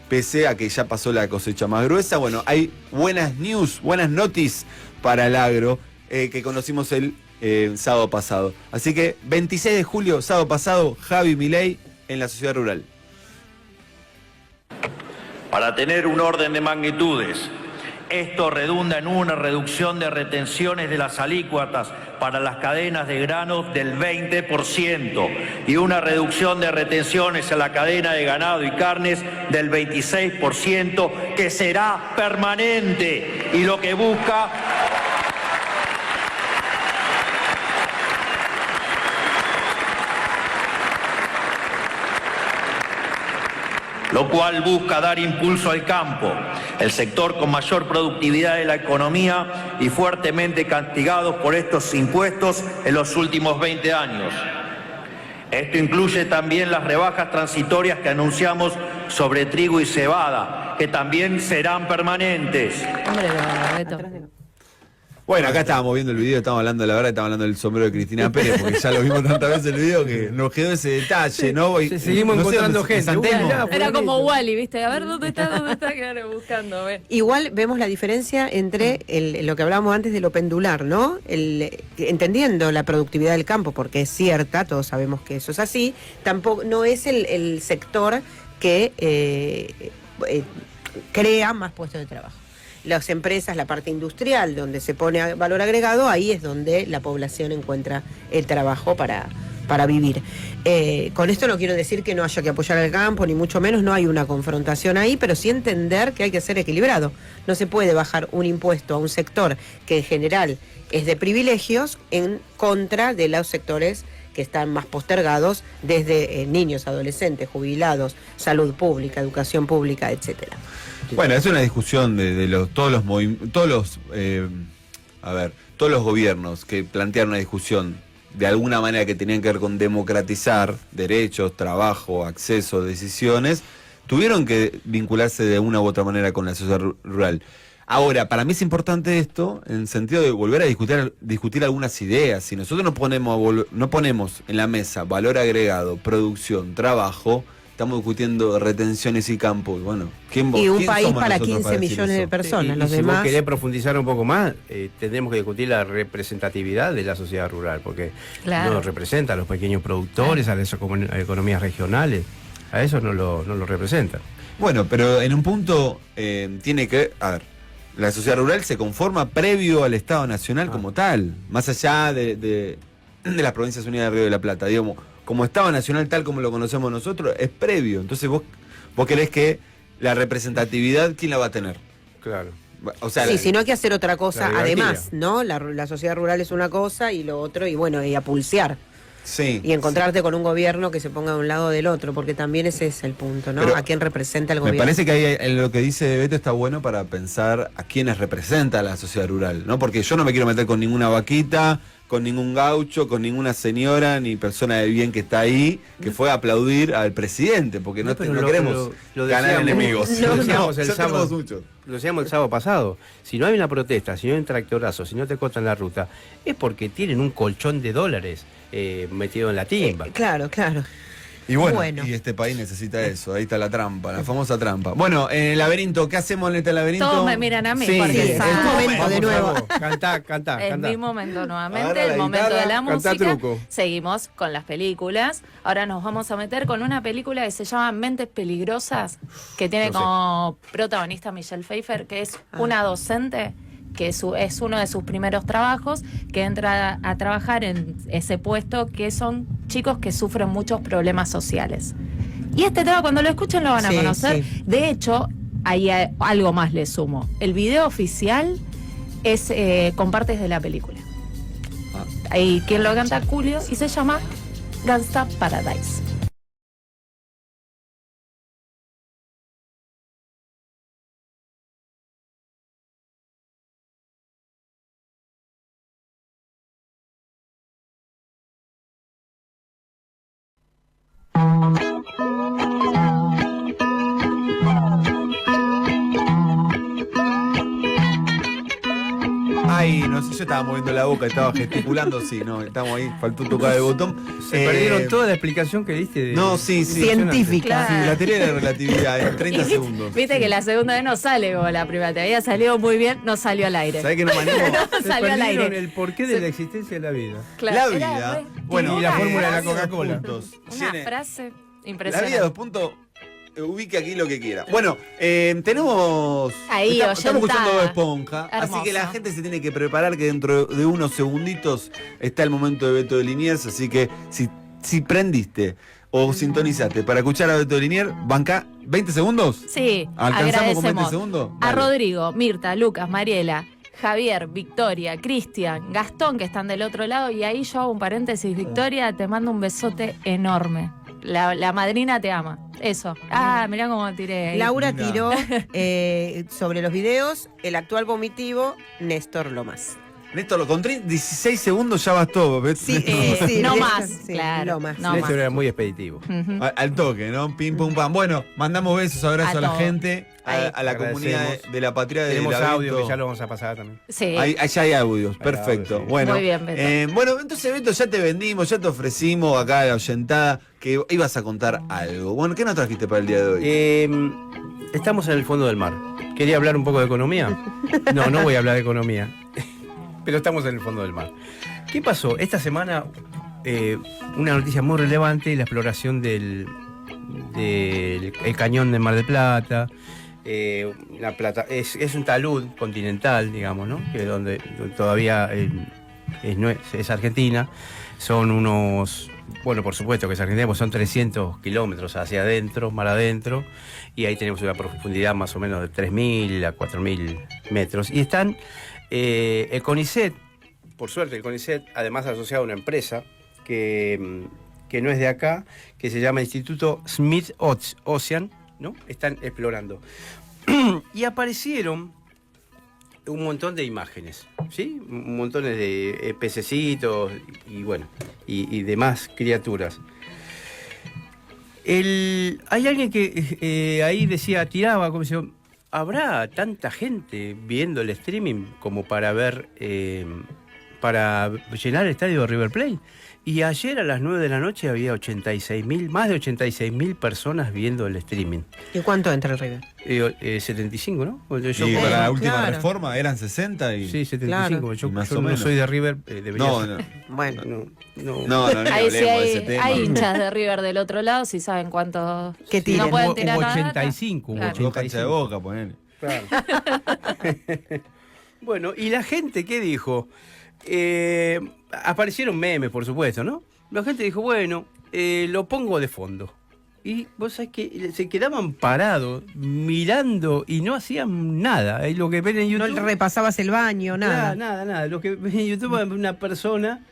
Pese a que ya pasó la cosecha más gruesa, bueno, hay buenas news, buenas noticias para el agro que conocimos el sábado pasado. Así que 26 de julio, sábado pasado, Javi Milei en la sociedad rural. Para tener un orden de magnitudes, esto redunda en una reducción de retenciones de las alícuotas para las cadenas de granos del 20% y una reducción de retenciones en la cadena de ganado y carnes del 26%, que será permanente, y lo que busca lo cual busca dar impulso al campo, el sector con mayor productividad de la economía y fuertemente castigado por estos impuestos en los últimos 20 años. Esto incluye también las rebajas transitorias que anunciamos sobre trigo y cebada, que también serán permanentes. Hombre, Beto. Bueno, acá estábamos viendo el video, estábamos hablando de la verdad, estábamos hablando del sombrero de Cristina Pérez, porque ya lo vimos tantas veces el video que nos quedó ese detalle, ¿no? Y, seguimos encontrando en gente. San Telmo. Era como Wally, ¿viste? A ver, ¿dónde está? Que ahora buscando, ve. Igual vemos la diferencia entre lo que hablábamos antes de lo pendular, ¿no? Entendiendo la productividad del campo, porque es cierta, todos sabemos que eso es así, tampoco no es el sector que crea más puestos de trabajo. Las empresas, la parte industrial, donde se pone valor agregado, ahí es donde la población encuentra el trabajo para vivir. Con esto no quiero decir que no haya que apoyar al campo, ni mucho menos, no hay una confrontación ahí, pero sí entender que hay que ser equilibrado. No se puede bajar un impuesto a un sector que en general es de privilegios en contra de los sectores que están más postergados, desde niños, adolescentes, jubilados, salud pública, educación pública, etcétera. Bueno, es una discusión de todos los gobiernos que plantearon una discusión de alguna manera que tenían que ver con democratizar derechos, trabajo, acceso, decisiones, tuvieron que vincularse de una u otra manera con la sociedad rural. Ahora, para mí es importante esto en el sentido de volver a discutir algunas ideas. Si nosotros no ponemos en la mesa valor agregado, producción, trabajo, estamos discutiendo retenciones y campos. Bueno, y un país para 15 millones de personas. Y los si demás... vos querés profundizar un poco más, tendremos que discutir la representatividad de la sociedad rural, porque no representa a los pequeños productores, a las economías regionales. A eso no lo representa. Bueno, pero en un punto tiene que... A ver, la sociedad rural se conforma previo al Estado Nacional como tal, más allá de las Provincias Unidas de Río de la Plata, digamos. Como Estado Nacional tal como lo conocemos nosotros, es previo. Entonces vos querés que la representatividad, ¿quién la va a tener? Claro. O sea, sí, sino que hacer otra cosa además, ¿no? La sociedad rural es una cosa y lo otro, y bueno, y a pulsear. Sí. Y encontrarte con un gobierno que se ponga de un lado del otro, porque también ese es el punto, ¿no? Pero a quién representa el me gobierno. parece que ahí lo que dice Beto está bueno para pensar a quiénes representa la sociedad rural, ¿no? Porque yo no me quiero meter con ninguna vaquita, con ningún gaucho, con ninguna señora ni persona de bien que está ahí, que fue a aplaudir al presidente, porque no queremos ganar enemigos. Lo decíamos el sábado pasado. Si no hay una protesta, si no hay un tractorazo, si no te cortan la ruta, es porque tienen un colchón de dólares metido en la timba. Claro. Y bueno, y este país necesita eso. Ahí está la trampa, la famosa trampa. Bueno, en el laberinto, ¿qué hacemos en este laberinto? Todos me miran a mí, sí, porque es tu momento de nuevo. Cantá. Es mi momento nuevamente, Agarra la el momento guitarra, de la cantá música. truco. Seguimos con las películas. Ahora nos vamos a meter con una película que se llama Mentes Peligrosas, que tiene como protagonista Michelle Pfeiffer, que es una docente que es uno de sus primeros trabajos, que entra a trabajar en ese puesto, que son chicos que sufren muchos problemas sociales. Y este tema, cuando lo escuchen, lo van a conocer. Sí. De hecho, hay algo más le sumo. El video oficial es con partes de la película. Ahí quien lo canta, Julio, y se llama Gangsta Paradise. Ay, no sé, yo estaba moviendo la boca, estaba gesticulando, sí, no, estamos ahí, faltó tocar el botón. Se perdieron toda la explicación que diste. No, sí. Científica. Sí, la teoría de la relatividad, en 30 segundos. Viste que la segunda vez no sale como la primera, te había salido muy bien, no salió al aire. ¿Sabés que no me animo? No salió al aire. El porqué de la existencia de la vida. Claro, la vida, bueno, y la fórmula de la Coca-Cola. Una frase La impresionante. vida, 2 puntos. Ubique aquí lo que quiera. Bueno, tenemos... Ahí, estamos escuchando Bob oyentada. Esponja, Hermoso. así que la gente se tiene que preparar que dentro de unos segunditos está el momento de Beto de Liniers, así que si prendiste o sintonizaste para escuchar a Beto de Liniers, banca 20 segundos. Sí, ¿Alcanzamos con 20 agradecemos segundos? a Dale. Rodrigo, Mirta, Lucas, Mariela, Javier, Victoria, Cristian, Gastón, que están del otro lado, y ahí yo hago un paréntesis. Victoria, te mando un besote enorme. La madrina te ama. Eso. Mirá cómo tiré ahí. Laura tiró sobre los videos el actual vomitivo Néstor Lomas. Néstor, con 16 segundos ya bastó. Sí, no Néstor, más, sí, claro. no más. No Néstor más. era muy expeditivo. Ujú. Al toque, ¿no? Pim, pum, pam. Bueno, mandamos besos, abrazos A a la todos. gente, Ahí. a la comunidad Agradecemos. de la patria de Tenemos la audio Beto. que ya lo vamos a pasar también. Sí. Allá hay audios, Hay perfecto. audios, sí. Bueno, Muy bien, Beto. bueno, entonces Beto, ya te vendimos, ya te ofrecimos acá a la oyentada que ibas a contar algo. Bueno, ¿qué nos trajiste para el día de hoy? Estamos en el fondo del mar. ¿Quería hablar un poco de economía? No voy a hablar de economía. Pero estamos en el fondo del mar. ¿Qué pasó? Esta semana, una noticia muy relevante, la exploración del el cañón de Mar del Plata. Es un talud continental, digamos, ¿no? Que donde todavía es Argentina. Son unos, bueno, por supuesto que es Argentina, pues son 300 kilómetros hacia adentro, mar adentro, y ahí tenemos una profundidad más o menos de 3.000 a 4.000 metros. Y están el CONICET, por suerte el CONICET, además asociado a una empresa que no es de acá, que se llama Instituto Smith Ocean, ¿no? Están explorando. Y aparecieron un montón de imágenes, ¿sí? Un montón de pececitos y bueno, y demás criaturas. Hay alguien que ahí decía, tiraba como si ¿habrá tanta gente viendo el streaming como para ver, para llenar el estadio de River Plate? Y ayer a las 9 de la noche había más de 86.000 personas viendo el streaming. ¿Y cuánto entra el River? 75, ¿no? Y para la última claro. reforma eran 60 y... Sí, 75. Claro. Yo Más no o menos. soy de River, debería No, ser. no. Bueno, No, ni Ahí sí hablemos de ese tema. hay hinchas de River del otro lado, si saben cuántos. Que tiren. No pueden Hubo tirar la data. 85, hubo Claro. 2 canchas de 85. boca, ponele. Claro. Bueno, y la gente, ¿qué dijo? Aparecieron memes, por supuesto, ¿no? La gente dijo, bueno, lo pongo de fondo. Y vos sabés que se quedaban parados, mirando, y no hacían nada. Es lo que ven en YouTube. no repasabas el baño, nada. Nada. Lo que ven en YouTube es una persona,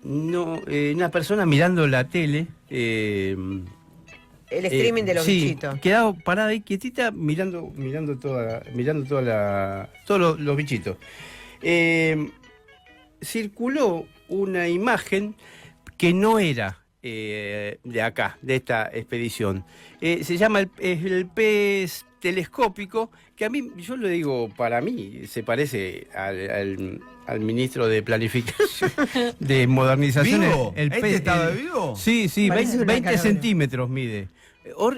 una persona mirando la tele. El streaming de los sí, bichitos. Quedado parada ahí quietita mirando todos los bichitos. Circuló una imagen que no era de acá, de esta expedición. Se llama el pez telescópico, que a mí, yo lo digo, para mí se parece al ministro de Planificación, de Modernización. ¿Vivo? El ¿Este pez, estaba vivo? Sí, Parece una 20 calavera. centímetros mide.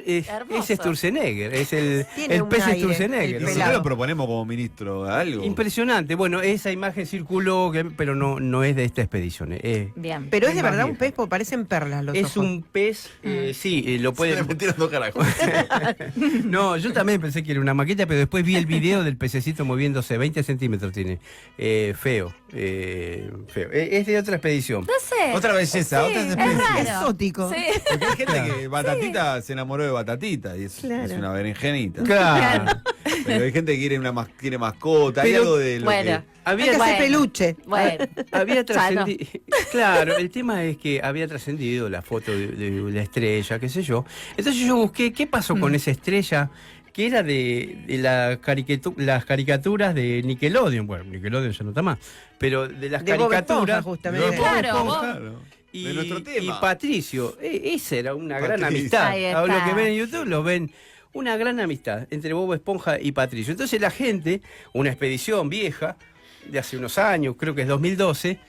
Es Hermoso. Sturzenegger, es el Tiene un pez aire, Sturzenegger. el ¿no? ¿Y si pelado. no lo proponemos como ministro algo? Impresionante. Bueno, esa imagen circuló, pero no es de esta expedición. Bien. Pero es de más verdad un vieja. pez, porque parecen perlas los Es ojos. un pez, sí, lo Se puede... le metieron 2 carajos. No, yo también pensé que era una maqueta, pero después vi el video del pececito moviéndose, 20 centímetros tiene. Feo. Es de otra expedición. No sé. Otra belleza, Sí, otra es experiencia. raro. Exótico. Sí. Porque hay gente que Batatita se enamoró de Batatita y es Claro. una berenjenita. Claro. Pero hay gente que quiere mascota, hay Pero, algo de lo bueno. que... Hay que Había, hacer Bueno. peluche. Bueno. había Sano. trascendido. Claro, el tema es que había trascendido la foto de la estrella, qué sé yo. Entonces yo busqué qué pasó con esa estrella que era de las caricaturas de Nickelodeon. Bueno, Nickelodeon ya no está más. Pero de las De Bob caricaturas. Esponja, justamente. de Bob Claro, Esponja, vos- claro. Y, De nuestro tema. y Patricio, esa era una gran Patricio. amistad. Ahí A lo está. que ven en YouTube lo ven. Una gran amistad entre Bob Esponja y Patricio. Entonces la gente, una expedición vieja, de hace unos años, creo que es 2012,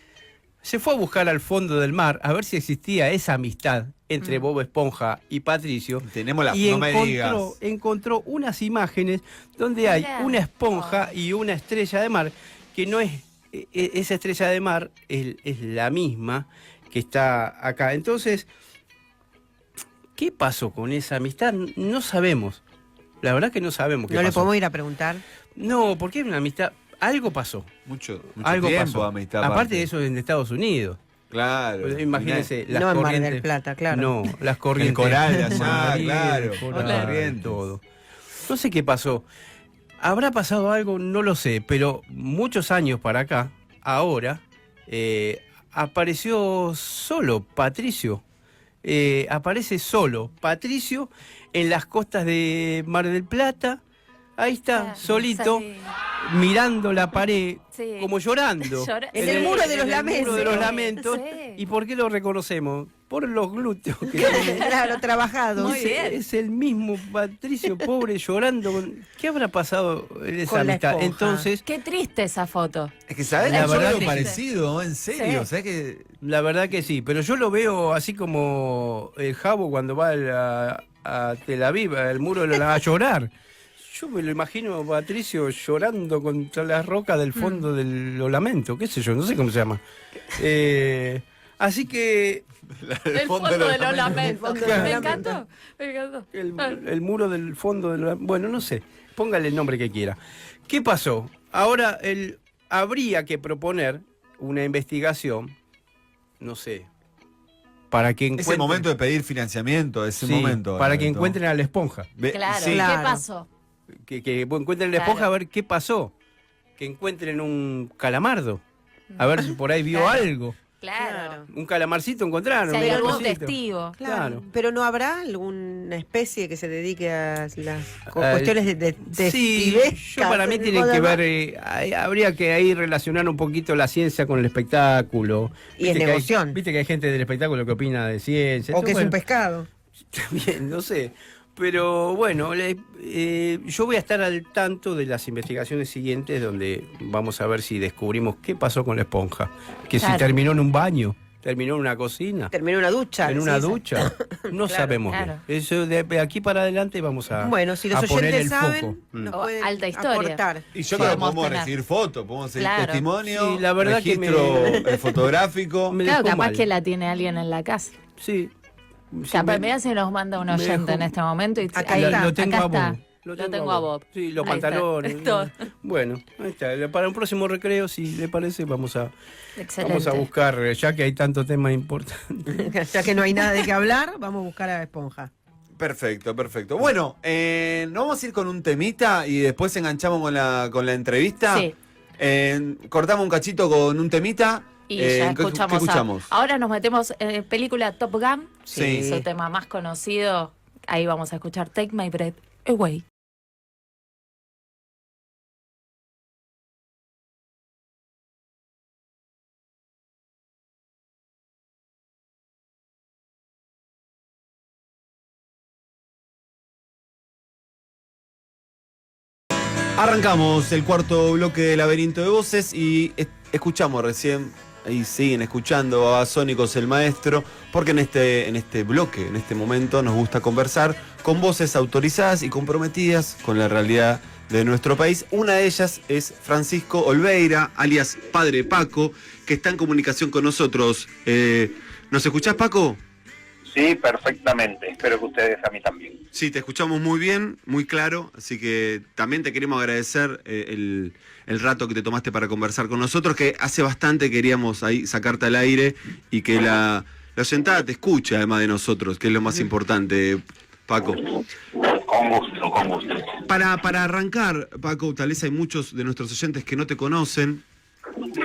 se fue a buscar al fondo del mar a ver si existía esa amistad entre Bob Esponja y Patricio. Tenemos la... Y no me digas. encontró unas imágenes donde hay Mirá. una esponja y una estrella de mar, que no es, esa estrella de mar es la misma que está acá. Entonces, ¿qué pasó con esa amistad? No sabemos. La verdad que no sabemos qué No le pasó. podemos ir a preguntar. No, porque era una amistad. Algo pasó. Mucho Algo tiempo pasó. de amistad. Aparte de eso en Estados Unidos. Claro. Imagínense las No en Mar corrientes. del Plata, claro. No, las corrientes. El coral de allá, Madrid, claro. el coral, Otras corrientes. todo. No sé qué pasó. ¿Habrá pasado algo? No lo sé, pero muchos años para acá, ahora, apareció solo Patricio. Aparece solo Patricio en las costas de Mar del Plata. Ahí está, Claro, solito. sí. mirando la pared, Sí. como llorando. En el muro de los lamentos. muro de los lamentos. Sí. ¿Y por qué lo reconocemos? Por los glúteos que tiene. Claro, trabajado. Muy bien. Es el mismo Patricio, pobre, llorando. ¿Qué habrá pasado en esa Con la amistad? esponja. Entonces, Qué triste esa foto. Es que, ¿sabes? La Yo verdad veo que- parecido, en serio. Sí. ¿Sabes que la verdad que sí, pero yo lo veo así como el Jabo cuando va a Tel Aviv, al muro a llorar. Yo me lo imagino a Patricio llorando contra las rocas del fondo del Lamento, qué sé yo, no sé cómo se llama. Así que El fondo de los lamentos. de los Me lamentos. encantó. Me encantó. el muro del fondo del... Bueno, no sé, póngale el nombre que quiera. ¿Qué pasó? Ahora habría que proponer una investigación, no sé, para que es el encuentren... momento de pedir financiamiento, ese Sí, momento. para que Alberto. encuentren a la esponja. Claro, Sí. ¿qué Claro. pasó? Que encuentren la Claro. esponja a ver qué pasó. Que encuentren un calamardo. A ver si por ahí vio Claro. algo. Claro. Un calamarcito encontraron. Si hay un algún cosito. testigo. Claro. Pero ¿no habrá alguna especie que se dedique a las Al- cuestiones de Sí, pesca, yo para mí de tienen que demás? ver, habría que ahí relacionar un poquito la ciencia con el espectáculo. Y en que hay- negoción. Viste que hay gente del espectáculo que opina de ciencia. O que es un Bueno, pescado. también, no sé. Pero bueno, yo voy a estar al tanto de las investigaciones siguientes donde vamos a ver si descubrimos qué pasó con la esponja. Que si Claro. terminó en un baño, terminó en una cocina, Terminó una ducha. en una sí, ducha. No sabemos claro. bien. Eso de aquí para adelante vamos a, Bueno, si los a poner oyentes el saben, foco. nos O pueden alta historia. aportar. Y yo creo que Podemos podemos tener. recibir fotos, podemos seguir Claro. testimonio, Sí, la verdad que registro fotográfico. Me Claro, dejó capaz mal. que la tiene alguien en la casa. Sí. Sí, Capaz, mirá si nos manda un me oyente dejó- en este momento. Y Acá ahí- está. Lo tengo acá a Bob. está. Lo tengo a Bob. Sí, los Ahí está. pantalones. Todo. Bueno, ahí está. Para un próximo recreo, si le parece, vamos a Excelente. buscar, ya que hay tanto tema importante. Ya que no hay nada de qué hablar, vamos a buscar a la esponja. Perfecto, perfecto. Bueno, nos vamos a ir con un temita y después enganchamos con la entrevista. Sí. Cortamos un cachito con un temita. Y ya ¿qué escuchamos. escuchamos? Ahora nos metemos en película Top Gun. Sí. Su tema más conocido. Ahí vamos a escuchar Take My Breath Away. Arrancamos el cuarto bloque de Laberinto de Voces y escuchamos recién, ahí siguen escuchando a Sónicos el Maestro, porque en este bloque, en este momento, nos gusta conversar con voces autorizadas y comprometidas con la realidad de nuestro país. Una de ellas es Francisco Olveira, alias Padre Paco, que está en comunicación con nosotros. ¿Nos escuchás, Paco? Sí, perfectamente. Espero que ustedes a mí también. Sí, te escuchamos muy bien, muy claro, así que también te queremos agradecer el rato que te tomaste para conversar con nosotros, que hace bastante queríamos ahí sacarte al aire y que la oyentada te escuche además de nosotros, que es lo más importante, Paco. Con gusto, con gusto. Para arrancar, Paco, tal vez hay muchos de nuestros oyentes que no te conocen,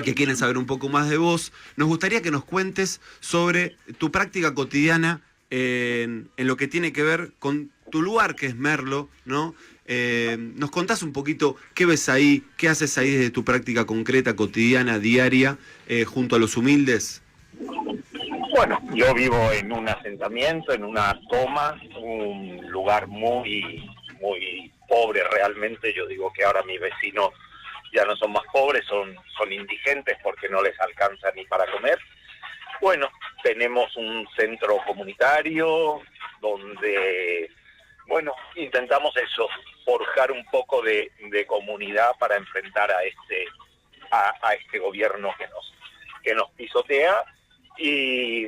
que quieren saber un poco más de vos. Nos gustaría que nos cuentes sobre tu práctica cotidiana en lo que tiene que ver con tu lugar, que es Merlo, ¿no? Nos contás un poquito qué ves ahí, qué haces ahí desde tu práctica concreta, cotidiana, diaria, junto a los humildes. Bueno, yo vivo en un asentamiento, en una toma, un lugar muy, muy pobre realmente. Yo digo que ahora mis vecinos ya no son más pobres, son indigentes porque no les alcanza ni para comer. Bueno, tenemos un centro comunitario donde, bueno, intentamos eso, forjar un poco de comunidad para enfrentar a este gobierno que nos pisotea. Y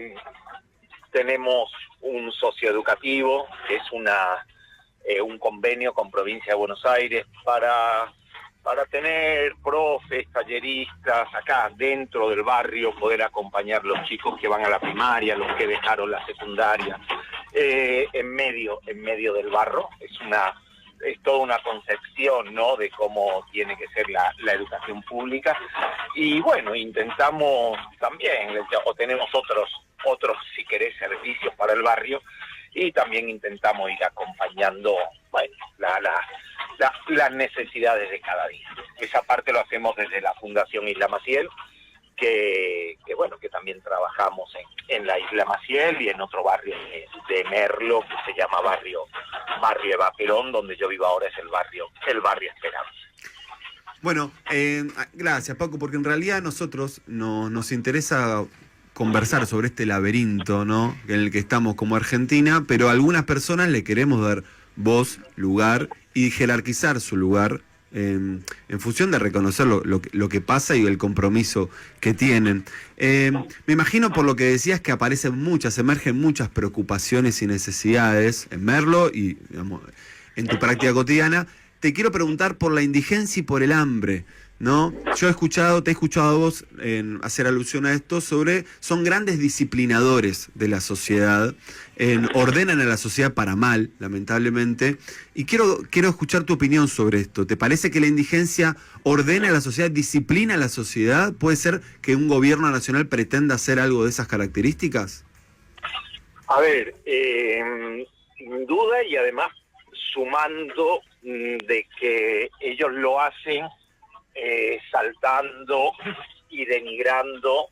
tenemos un socioeducativo, que es un convenio con Provincia de Buenos Aires para tener profes, talleristas, acá dentro del barrio, poder acompañar los chicos que van a la primaria, los que dejaron la secundaria, en medio del barro. Es toda una concepción, ¿no?, de cómo tiene que ser la educación pública. Y bueno, intentamos también, o tenemos otros, si querés, servicios para el barrio, y también intentamos ir acompañando, bueno, las necesidades de cada día. Esa parte lo hacemos desde la Fundación Isla Maciel, que también trabajamos en la Isla Maciel y en otro barrio de Merlo que se llama barrio Eva Perón, donde yo vivo ahora es el barrio Esperanza. Bueno, gracias Paco, porque en realidad a nosotros nos interesa conversar sobre este laberinto, ¿no?, en el que estamos como Argentina, pero a algunas personas le queremos dar voz, lugar y jerarquizar su lugar en función de reconocer lo que pasa y el compromiso que tienen. Me imagino por lo que decías que emergen muchas preocupaciones y necesidades en Merlo y, digamos, en tu práctica cotidiana. Te quiero preguntar por la indigencia y por el hambre, ¿no? Te he escuchado a vos hacer alusión a esto son grandes disciplinadores de la sociedad, ordenan a la sociedad para mal, lamentablemente, y quiero escuchar tu opinión sobre esto. ¿Te parece que la indigencia ordena a la sociedad, disciplina a la sociedad? ¿Puede ser que un gobierno nacional pretenda hacer algo de esas características? A ver, sin duda, y además sumando de que ellos lo hacen saltando y denigrando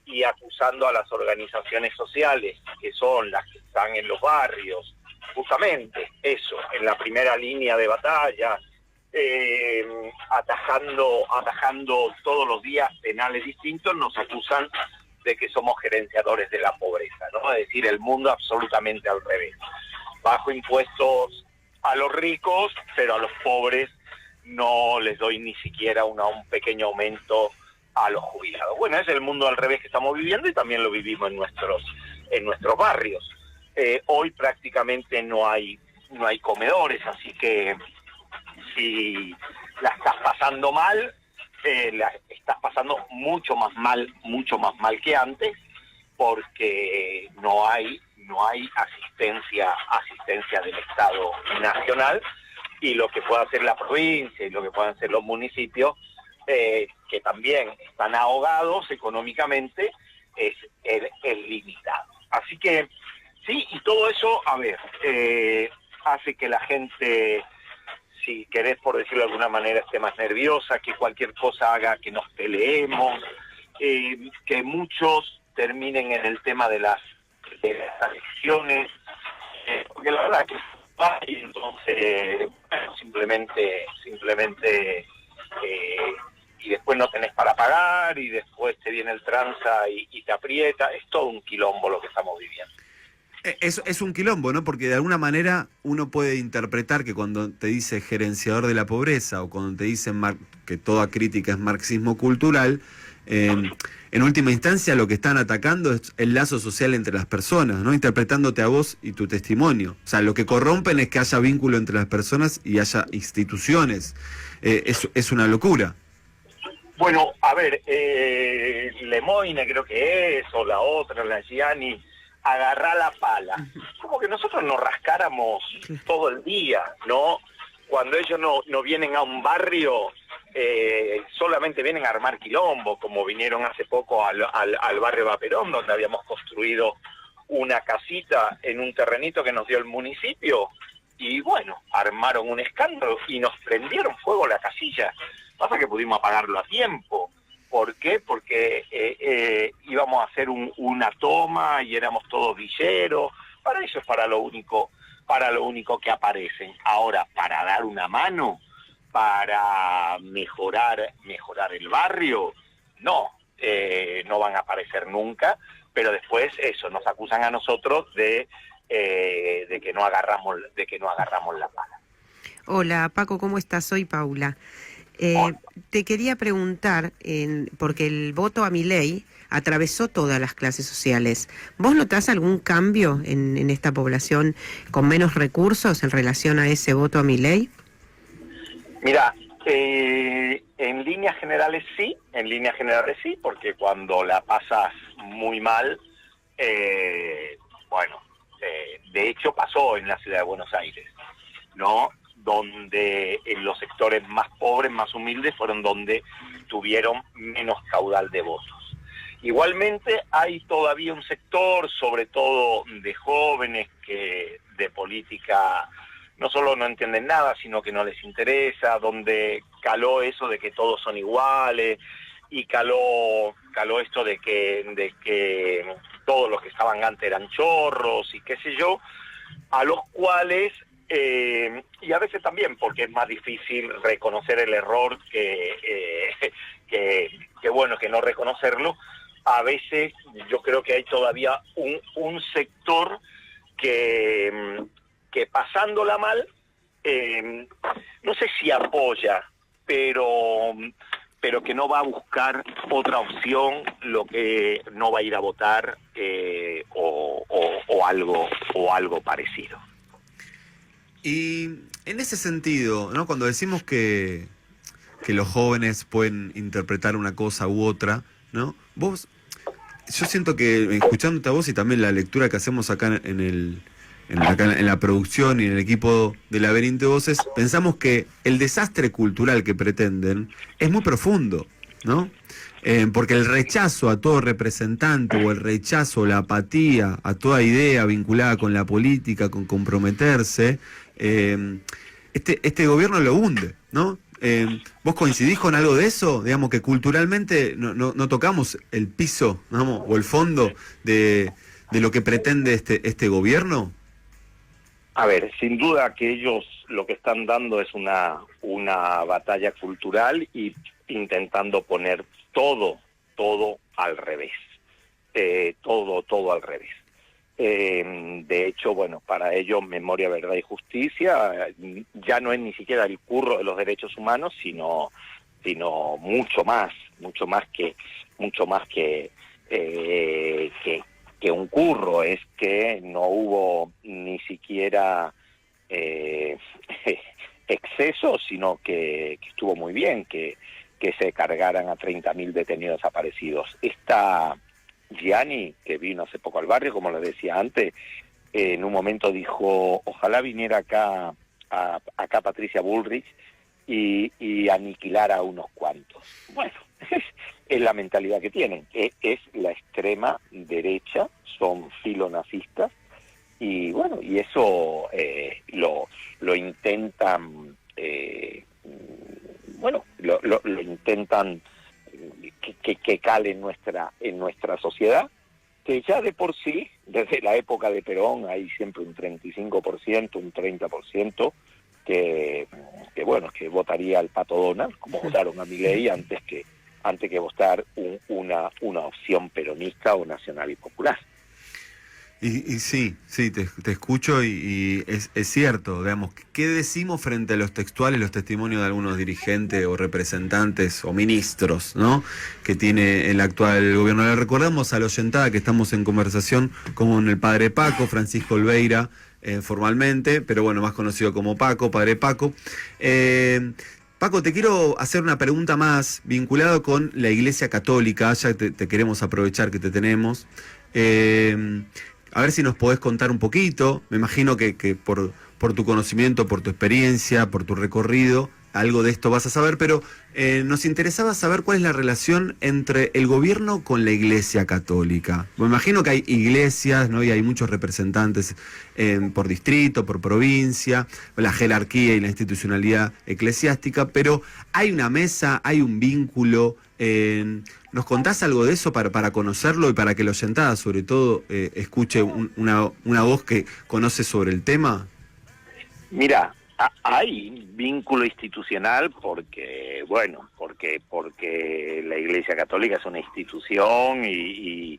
y acusando a las organizaciones sociales, que son las que están en los barrios, justamente eso, en la primera línea de batalla, atajando todos los días penales distintos, nos acusan de que somos gerenciadores de la pobreza, ¿no? Es decir, el mundo absolutamente al revés. Bajo impuestos a los ricos, pero a los pobres no les doy ni siquiera un pequeño aumento a los jubilados. Bueno, es el mundo al revés que estamos viviendo y también lo vivimos en nuestros barrios. Hoy prácticamente no hay comedores, así que si la estás pasando mal, la estás pasando mucho más mal que antes, porque no hay asistencia del Estado nacional, y lo que puede hacer la provincia y lo que pueden hacer los municipios, que también están ahogados económicamente, es limitado. Así que sí, y todo eso, a ver, hace que la gente, si querés por decirlo de alguna manera, esté más nerviosa, que cualquier cosa haga que nos peleemos, que muchos terminen en el tema de las elecciones, porque la verdad que y entonces simplemente y después no tenés para pagar y después te viene el tranza y te aprieta. Es todo un quilombo lo que estamos viviendo. Es un quilombo, ¿no? Porque de alguna manera uno puede interpretar que cuando te dice gerenciador de la pobreza o cuando te dicen que toda crítica es marxismo cultural, en última instancia lo que están atacando es el lazo social entre las personas, ¿no? Interpretándote a vos y tu testimonio. O sea, lo que corrompen es que haya vínculo entre las personas y haya instituciones. Es una locura. Bueno, a ver, Lemoyne creo que es, o la otra, la Gianni, agarrá la pala. Como que nosotros nos rascáramos todo el día, ¿no? Cuando ellos no vienen a un barrio, solamente vienen a armar quilombo, como vinieron hace poco al barrio Vaperón, donde habíamos construido una casita en un terrenito que nos dio el municipio, y bueno, armaron un escándalo y nos prendieron fuego la casilla. Pasa que pudimos apagarlo a tiempo. ¿Por qué? Porque íbamos a hacer una toma y éramos todos villeros. Para eso es para lo único que aparecen. Ahora, para dar una mano, para mejorar el barrio, no van a aparecer nunca, pero después eso, nos acusan a nosotros de que no agarramos la pala. Hola Paco, ¿cómo estás? Soy Paula. Te quería preguntar, porque el voto a Milei atravesó todas las clases sociales. ¿Vos notás algún cambio en esta población con menos recursos en relación a ese voto a Milei? Mira, en líneas generales sí, porque cuando la pasas muy mal, de hecho pasó en la ciudad de Buenos Aires, ¿no? Donde en los sectores más pobres, más humildes, fueron donde tuvieron menos caudal de votos. Igualmente hay todavía un sector, sobre todo de jóvenes, que de política no solo no entienden nada, sino que no les interesa, donde caló eso de que todos son iguales, y caló esto de que todos los que estaban antes eran chorros y qué sé yo, a los cuales, y a veces también porque es más difícil reconocer el error que no reconocerlo, a veces yo creo que hay todavía un sector que pasándola mal, no sé si apoya, pero que no va a buscar otra opción, lo que no va a ir a votar o algo parecido. Y en ese sentido, ¿no? Cuando decimos que los jóvenes pueden interpretar una cosa u otra, ¿no? Yo siento que escuchándote a vos y también la lectura que hacemos acá en la producción y en el equipo de Laberinto de Voces, pensamos que el desastre cultural que pretenden es muy profundo, ¿no? Porque el rechazo a todo representante o el rechazo, la apatía a toda idea vinculada con la política, con comprometerse, este gobierno lo hunde, ¿no? ¿Vos coincidís con algo de eso? Digamos que culturalmente no tocamos el piso, ¿no? O el fondo de lo que pretende este gobierno. A ver, sin duda que ellos lo que están dando es una batalla cultural y intentando poner todo al revés. Todo al revés. De hecho, bueno, para ellos Memoria, Verdad y Justicia ya no es ni siquiera el curro de los derechos humanos, sino mucho más que un curro. Es que no hubo ni siquiera exceso, sino que estuvo muy bien que se cargaran a 30.000 detenidos desaparecidos. Esta Gianni, que vino hace poco al barrio, como les decía antes, en un momento dijo, ojalá viniera acá Patricia Bullrich y aniquilara a unos cuantos. Bueno, es la mentalidad que tienen, es la extrema derecha, son filonazistas, y bueno, y eso lo intentan, lo intentan que cale en nuestra sociedad, que ya de por sí, desde la época de Perón, hay siempre un 35%, un 30% que votaría al Pato Donald, como votaron a Milei antes que votar una opción peronista o nacional y popular. Y sí, te escucho y es cierto, digamos, ¿qué decimos frente a los textuales, los testimonios de algunos dirigentes o representantes o ministros, ¿no? Que tiene el actual gobierno? Le recordamos a la oyentada que estamos en conversación con el padre Paco, Francisco Olveira, formalmente, pero bueno, más conocido como Paco, padre Paco. Paco, te quiero hacer una pregunta más vinculada con la Iglesia Católica, ya te queremos aprovechar que te tenemos. A ver si nos podés contar un poquito. Me imagino que por tu conocimiento, por tu experiencia, por tu recorrido, algo de esto vas a saber, pero nos interesaba saber cuál es la relación entre el gobierno con la Iglesia Católica. Me imagino que hay iglesias, ¿no? Y hay muchos representantes por distrito, por provincia, la jerarquía y la institucionalidad eclesiástica, pero hay una mesa, hay un vínculo. ¿Nos contás algo de eso para conocerlo y para que la oyentada, sobre todo, escuche una voz que conoce sobre el tema? Mira, hay vínculo institucional porque la Iglesia Católica es una institución y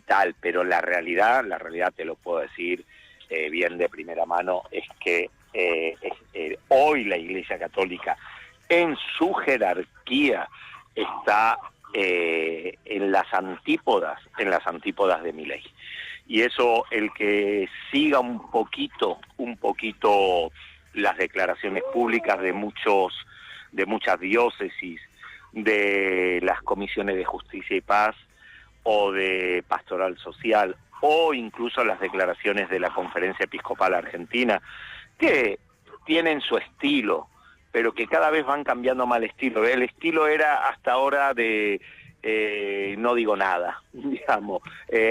tal, pero la realidad te lo puedo decir bien de primera mano, es que hoy la Iglesia Católica en su jerarquía está en las antípodas de Milei. Y eso, el que siga un poquito las declaraciones públicas de muchas diócesis, de las comisiones de justicia y paz o de pastoral social, o incluso las declaraciones de la Conferencia Episcopal Argentina, que tienen su estilo, pero que cada vez van cambiando más el estilo. El estilo era hasta ahora de no digo nada, digamos,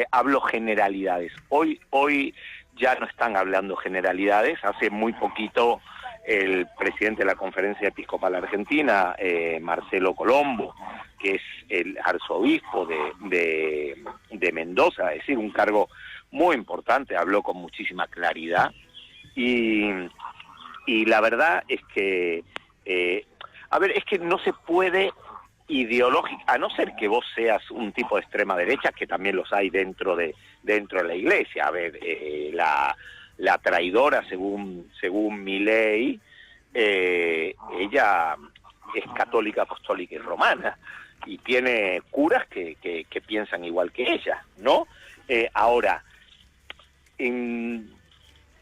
hablo generalidades. Hoy ya no están hablando generalidades. Hace muy poquito el presidente de la Conferencia Episcopal Argentina, Marcelo Colombo, que es el arzobispo de Mendoza, es decir, un cargo muy importante, habló con muchísima claridad, y la verdad es que, es que no se puede ideológica, a no ser que vos seas un tipo de extrema derecha, que también los hay dentro de la Iglesia. A ver, la traidora, según Milei, ella es católica, apostólica y romana, y tiene curas que piensan igual que ella, ¿no? Ahora,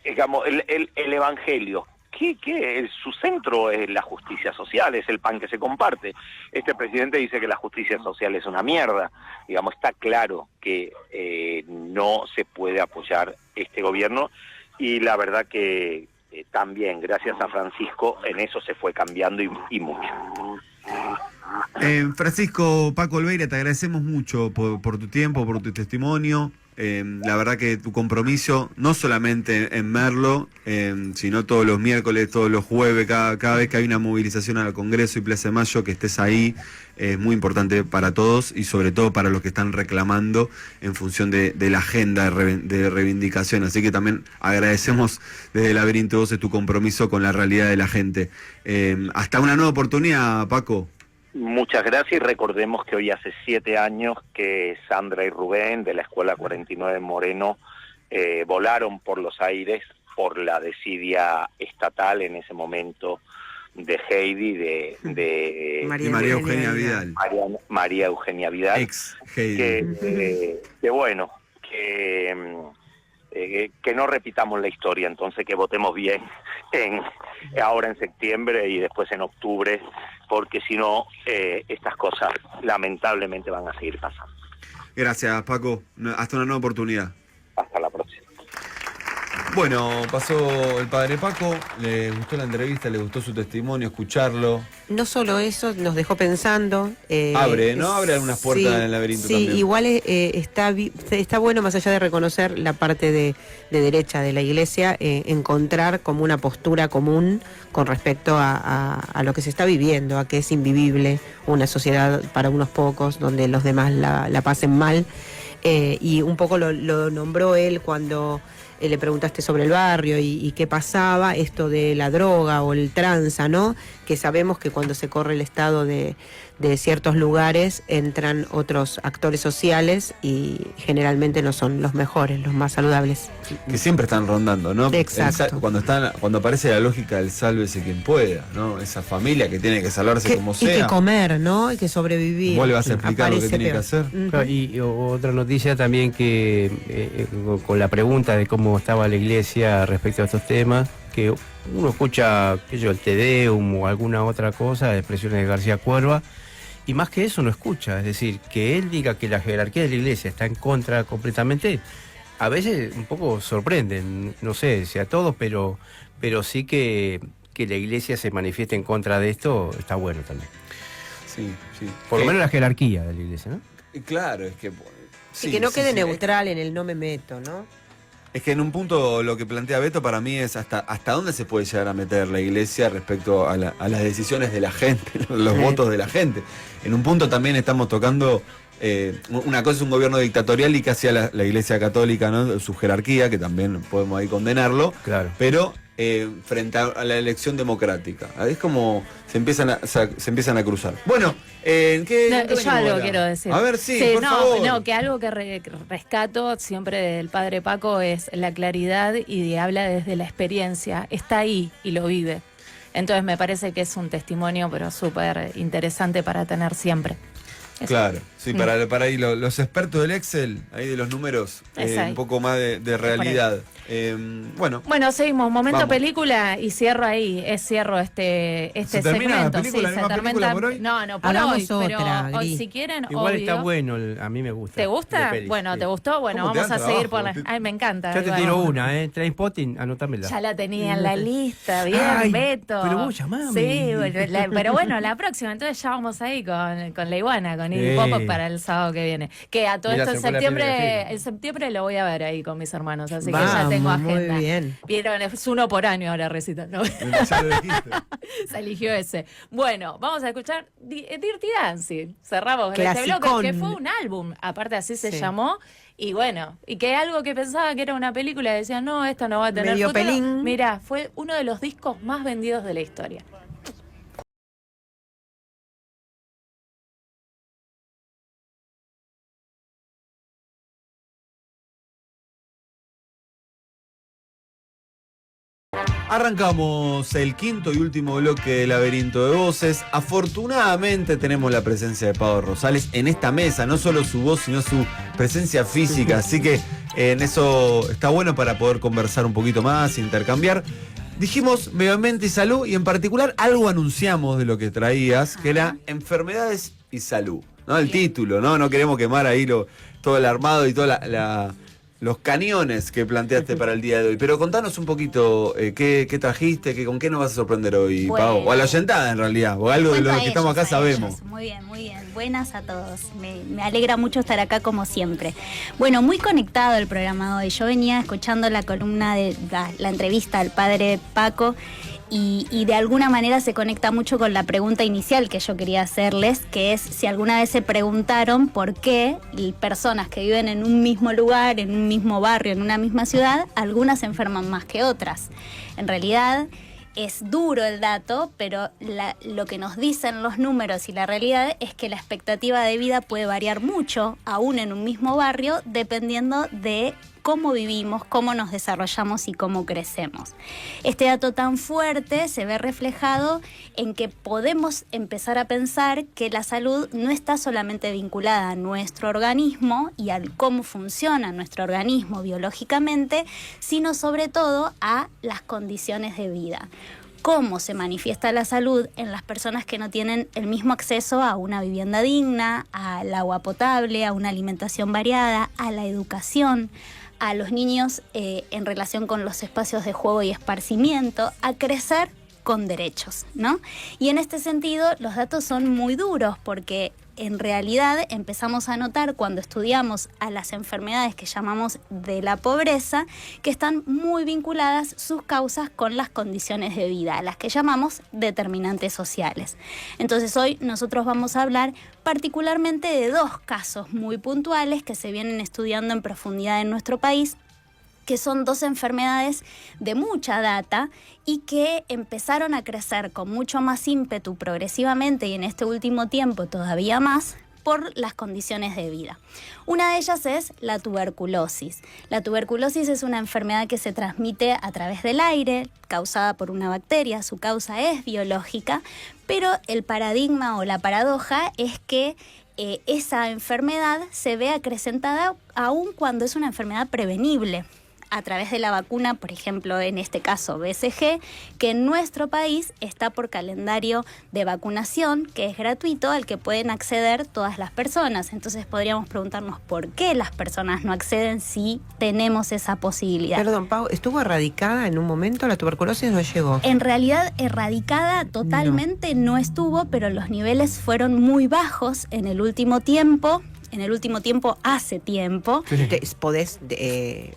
digamos, el Evangelio, que su centro es la justicia social, es el pan que se comparte. Este presidente dice que la justicia social es una mierda. Digamos, está claro que no se puede apoyar este gobierno, y la verdad que también, gracias a Francisco, en eso se fue cambiando y mucho. Francisco, Paco Olveira, te agradecemos mucho por tu tiempo, por tu testimonio. La verdad que tu compromiso, no solamente en Merlo, sino todos los miércoles, todos los jueves, cada vez que hay una movilización al Congreso y Plaza de Mayo, que estés ahí, es muy importante para todos y sobre todo para los que están reclamando en función de la agenda de reivindicación. Así que también agradecemos desde Laberinto de Voces tu compromiso con la realidad de la gente. Hasta una nueva oportunidad, Paco. Muchas gracias, y recordemos que hoy hace 7 años que Sandra y Rubén de la Escuela 49 Moreno volaron por los aires por la desidia estatal en ese momento de Heidi, de María Eugenia Vidal. María Eugenia Vidal. Ex Heidi. Que bueno, que no repitamos la historia, entonces que votemos bien ahora en septiembre y después en octubre, porque si no, estas cosas lamentablemente van a seguir pasando. Gracias, Paco. Hasta una nueva oportunidad. Hasta la próxima. Bueno, pasó el padre Paco, le gustó la entrevista, le gustó su testimonio, escucharlo. No solo eso, nos dejó pensando. Abre algunas puertas en el laberinto sí, también. Igual está bueno, más allá de reconocer la parte de derecha de la Iglesia, encontrar como una postura común con respecto a lo que se está viviendo, a que es invivible una sociedad para unos pocos, donde los demás la pasen mal. Y un poco lo nombró él cuando le preguntaste sobre el barrio y qué pasaba, esto de la droga o el tranza, ¿no? Que sabemos que cuando se corre el estado de ciertos lugares entran otros actores sociales y generalmente no son los mejores, los más saludables. Que siempre están rondando, ¿no? Exacto. Cuando aparece la lógica del sálvese quien pueda, ¿no? Esa familia que tiene que salvarse como sea. Y que comer, ¿no? Y que sobrevivir. Vos le vas a explicar lo que tiene que hacer. Claro, y otra noticia también que con la pregunta de cómo estaba la Iglesia respecto a estos temas, que uno escucha, el Te Deum o alguna otra cosa, expresiones de García Cuerva, y más que eso no escucha. Es decir, que él diga que la jerarquía de la Iglesia está en contra completamente, a veces un poco sorprenden, no sé si a todos, pero sí que la Iglesia se manifieste en contra de esto, está bueno también. Sí. Por lo menos la jerarquía de la Iglesia, ¿no? Claro, es que... Sí, y que no quede neutral en el no me meto, ¿no? Es que en un punto lo que plantea Beto para mí es hasta dónde se puede llegar a meter la Iglesia respecto a las decisiones de la gente, los votos de la gente. En un punto también estamos tocando, una cosa es un gobierno dictatorial y que hacía la Iglesia Católica, ¿no? Su jerarquía, que también podemos ahí condenarlo, claro. Pero frente a la elección democrática. Es como se empiezan a cruzar. Bueno, yo algo quiero decir. A ver, por favor. Que algo que rescato siempre del padre Paco es la claridad y habla desde la experiencia. Está ahí y lo vive. Entonces me parece que es un testimonio pero súper interesante para tener siempre. Eso. Claro, sí, para ahí los expertos del Excel, ahí de los números, un poco más de realidad. Bueno, seguimos, momento vamos. Película, y cierro ahí, cierro este ¿Se termina segmento. la película, sí, la misma película por hoy? No, por Hagamos hoy, otra, pero Gris. si quieren, igual obvio. está bueno, a mí me gusta. ¿Te gusta? Pelis, Bueno, sí. ¿te gustó? Bueno, ¿Cómo te vamos a dan seguir trabajo? por la... Ay, me encanta. Ya te tiro una, Trainspotting, anótamela. Ya la tenía en la lista, bien, Ay, Beto. pero vos llamame. Sí, pero bueno, la próxima, entonces ya vamos ahí con la iguana, con Iggy Pop para el sábado que viene. Que a todo Mira, esto se fue la primera en septiembre lo voy a ver ahí con mis hermanos, así que Vamos. ya tengo muy agenda. bien. Vieron, es uno por año ahora recita, ¿no? Ya lo dijiste. Se eligió ese. Bueno, vamos a escuchar Dirty Dancing. Cerramos este Clasicón. bloque, que fue un álbum, aparte así se llamó. Y bueno, y que algo que pensaba que era una película, decían, no, esto no va a tener Medio futuro. pelín. Mirá, fue uno de los discos más vendidos de la historia. Arrancamos el quinto y último bloque de Laberinto de Voces. Afortunadamente tenemos la presencia de Pau Rosales en esta mesa, no solo su voz, sino su presencia física. Así que en eso está bueno para poder conversar un poquito más, intercambiar. Dijimos medio ambiente y salud, y en particular algo anunciamos de lo que traías, que era enfermedades y salud, ¿no? El título, ¿no? No queremos quemar ahí todo el armado y toda los cañones que planteaste para el día de hoy. Pero contanos un poquito qué trajiste, con qué nos vas a sorprender hoy, Bueno. Pau. O a la oyentada, en realidad. O algo de Cuento lo a que estamos acá ellos, a sabemos. ellos. Muy bien, muy bien. Buenas a todos. Me alegra mucho estar acá como siempre. Bueno, muy conectado el programa de hoy. Yo venía escuchando la columna de la entrevista al padre Paco y de alguna manera se conecta mucho con la pregunta inicial que yo quería hacerles, que es si alguna vez se preguntaron por qué personas que viven en un mismo lugar, en un mismo barrio, en una misma ciudad, algunas se enferman más que otras. En realidad es duro el dato, pero lo que nos dicen los números y la realidad es que la expectativa de vida puede variar mucho, aún en un mismo barrio, dependiendo de cómo vivimos, cómo nos desarrollamos y cómo crecemos. Este dato tan fuerte se ve reflejado en que podemos empezar a pensar que la salud no está solamente vinculada a nuestro organismo y al cómo funciona nuestro organismo biológicamente, sino sobre todo a las condiciones de vida. Cómo se manifiesta la salud en las personas que no tienen el mismo acceso a una vivienda digna, al agua potable, a una alimentación variada, a la educación, a los niños en relación con los espacios de juego y esparcimiento, a crecer con derechos, ¿no? Y en este sentido los datos son muy duros porque en realidad empezamos a notar cuando estudiamos a las enfermedades que llamamos de la pobreza, que están muy vinculadas sus causas con las condiciones de vida, a las que llamamos determinantes sociales. Entonces hoy nosotros vamos a hablar particularmente de dos casos muy puntuales que se vienen estudiando en profundidad en nuestro país, que son dos enfermedades de mucha data y que empezaron a crecer con mucho más ímpetu progresivamente y en este último tiempo todavía más por las condiciones de vida. Una de ellas es la tuberculosis. La tuberculosis es una enfermedad que se transmite a través del aire, causada por una bacteria, su causa es biológica, pero el paradigma o la paradoja es que esa enfermedad se ve acrecentada aún cuando es una enfermedad prevenible, a través de la vacuna, por ejemplo, en este caso BCG, que en nuestro país está por calendario de vacunación, que es gratuito, al que pueden acceder todas las personas. Entonces podríamos preguntarnos por qué las personas no acceden si tenemos esa posibilidad. Perdón, Pau, ¿estuvo erradicada en un momento? ¿La tuberculosis no llegó? En realidad, erradicada totalmente no estuvo, pero los niveles fueron muy bajos en el último tiempo. Hace tiempo. ¿Podés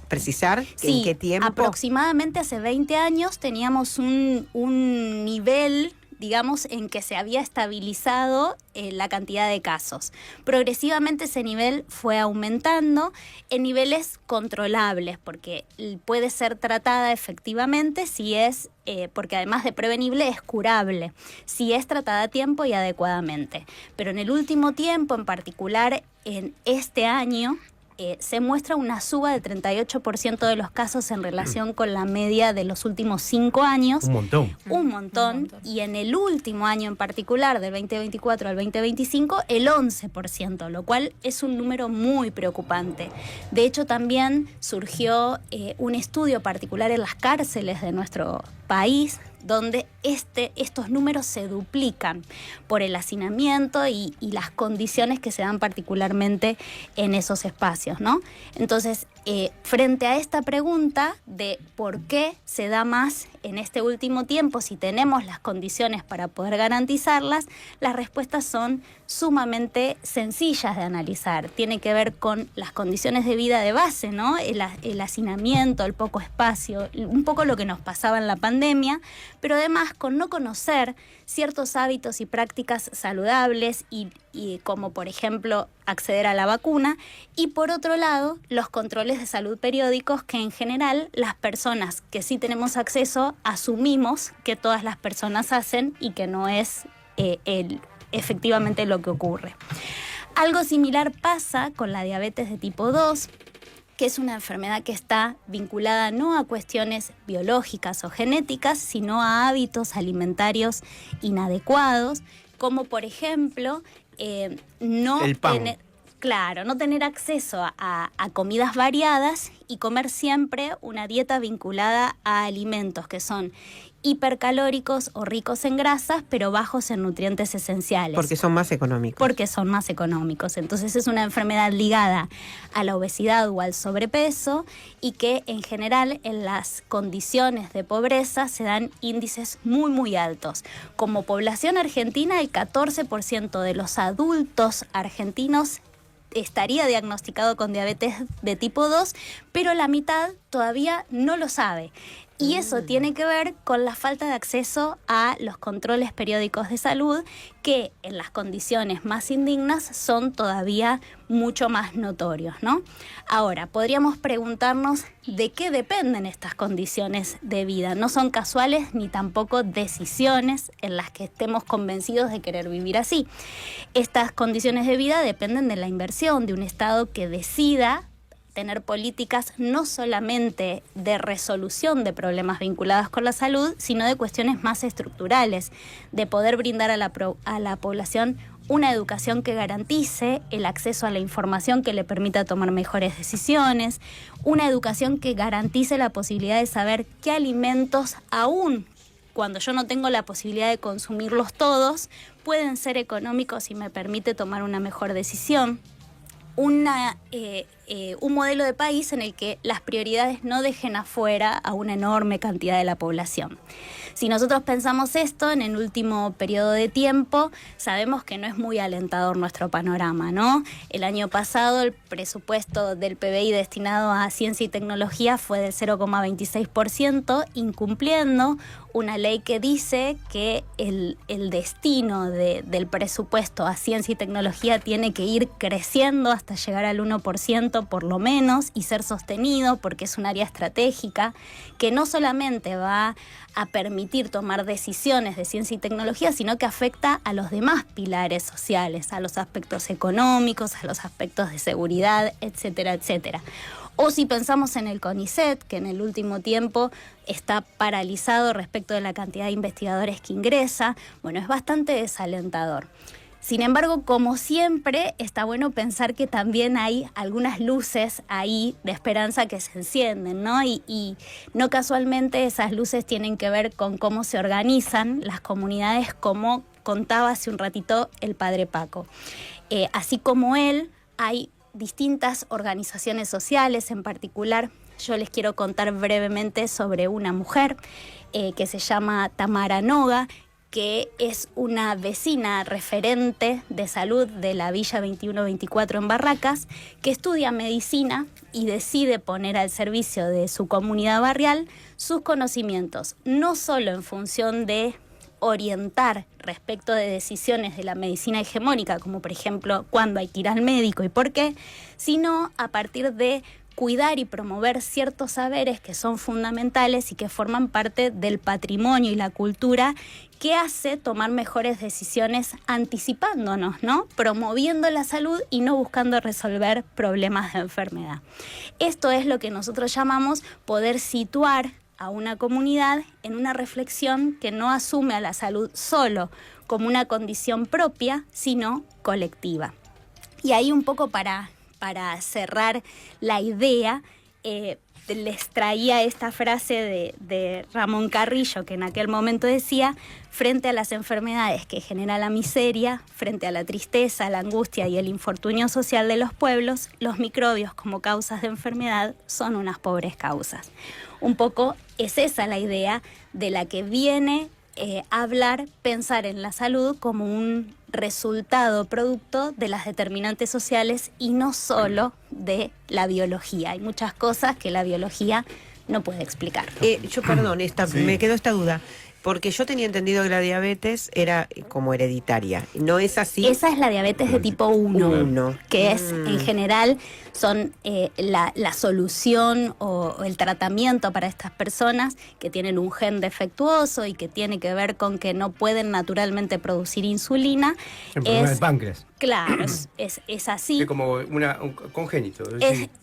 precisar sí, en qué tiempo? Aproximadamente hace 20 años teníamos un nivel, digamos, en que se había estabilizado la cantidad de casos. Progresivamente ese nivel fue aumentando en niveles controlables, porque puede ser tratada efectivamente si es, porque además de prevenible es curable, si es tratada a tiempo y adecuadamente. Pero en el último tiempo, en particular en este año, se muestra una suba del 38% de los casos en relación con la media de los últimos 5 años. Un montón. Y en el último año en particular, del 2024 al 2025, el 11%, lo cual es un número muy preocupante. De hecho, también surgió un estudio particular en las cárceles de nuestro país, donde estos números se duplican por el hacinamiento y las condiciones que se dan particularmente en esos espacios, ¿no? Entonces, frente a esta pregunta de por qué se da más en este último tiempo, si tenemos las condiciones para poder garantizarlas, las respuestas son sumamente sencillas de analizar. Tiene que ver con las condiciones de vida de base, ¿no? El hacinamiento, el poco espacio, un poco lo que nos pasaba en la pandemia, pero además con no conocer ciertos hábitos y prácticas saludables y como por ejemplo acceder a la vacuna, y por otro lado los controles de salud periódicos que en general las personas que sí tenemos acceso asumimos que todas las personas hacen y que no es efectivamente lo que ocurre. Algo similar pasa con la diabetes de tipo 2, que es una enfermedad que está vinculada no a cuestiones biológicas o genéticas, sino a hábitos alimentarios inadecuados, como por ejemplo no tener acceso a comidas variadas y comer siempre una dieta vinculada a alimentos que son hipercalóricos o ricos en grasas, pero bajos en nutrientes esenciales. Porque son más económicos. Porque son más económicos. Entonces es una enfermedad ligada a la obesidad o al sobrepeso y que en general en las condiciones de pobreza se dan índices muy, muy altos. Como población argentina, el 14% de los adultos argentinos estaría diagnosticado con diabetes de tipo 2, pero la mitad todavía no lo sabe. Y eso tiene que ver con la falta de acceso a los controles periódicos de salud, que en las condiciones más indignas son todavía mucho más notorios, ¿no? Ahora, podríamos preguntarnos de qué dependen estas condiciones de vida. No son casuales ni tampoco decisiones en las que estemos convencidos de querer vivir así. Estas condiciones de vida dependen de la inversión de un Estado que decida tener políticas no solamente de resolución de problemas vinculados con la salud, sino de cuestiones más estructurales, de poder brindar a la población una educación que garantice el acceso a la información que le permita tomar mejores decisiones, una educación que garantice la posibilidad de saber qué alimentos, aún cuando yo no tengo la posibilidad de consumirlos todos, pueden ser económicos y me permite tomar una mejor decisión. Un modelo de país en el que las prioridades no dejen afuera a una enorme cantidad de la población. Si nosotros pensamos esto en el último periodo de tiempo, sabemos que no es muy alentador nuestro panorama, ¿no? El año pasado el presupuesto del PBI destinado a ciencia y tecnología fue del 0,26%, incumpliendo una ley que dice que el destino del presupuesto a ciencia y tecnología tiene que ir creciendo hasta llegar al 1% por lo menos y ser sostenido, porque es un área estratégica que no solamente va a permitir tomar decisiones de ciencia y tecnología, sino que afecta a los demás pilares sociales, a los aspectos económicos, a los aspectos de seguridad, etcétera, etcétera. O si pensamos en el CONICET, que en el último tiempo está paralizado respecto de la cantidad de investigadores que ingresa, bueno, es bastante desalentador. Sin embargo, como siempre, está bueno pensar que también hay algunas luces ahí de esperanza que se encienden, ¿no? Y no casualmente esas luces tienen que ver con cómo se organizan las comunidades, como contaba hace un ratito el padre Paco. Así como él, hay distintas organizaciones sociales. En particular, yo les quiero contar brevemente sobre una mujer que se llama Tamara Noga, que es una vecina referente de salud de la Villa 2124 en Barracas, que estudia medicina y decide poner al servicio de su comunidad barrial sus conocimientos, no solo en función de orientar respecto de decisiones de la medicina hegemónica, como por ejemplo cuándo hay que ir al médico y por qué, sino a partir de cuidar y promover ciertos saberes que son fundamentales y que forman parte del patrimonio y la cultura, que hace tomar mejores decisiones anticipándonos, ¿no? Promoviendo la salud y no buscando resolver problemas de enfermedad. Esto es lo que nosotros llamamos poder situar a una comunidad en una reflexión que no asume a la salud solo como una condición propia, sino colectiva. Y ahí un poco para cerrar la idea, les traía esta frase de Ramón Carrillo, que en aquel momento decía: frente a las enfermedades que genera la miseria, frente a la tristeza, la angustia y el infortunio social de los pueblos, los microbios como causas de enfermedad son unas pobres causas. Un poco es esa la idea de la que viene hablar, pensar en la salud como un resultado, producto de las determinantes sociales y no solo de la biología. Hay muchas cosas que la biología no puede explicar. Perdón, me quedó esta duda. Porque yo tenía entendido que la diabetes era como hereditaria. ¿No es así? Esa es la diabetes de tipo 1, que es, en general, son la solución o el tratamiento para estas personas que tienen un gen defectuoso y que tiene que ver con que no pueden naturalmente producir insulina. El problema del páncreas. Claro, es así. Es como un congénito.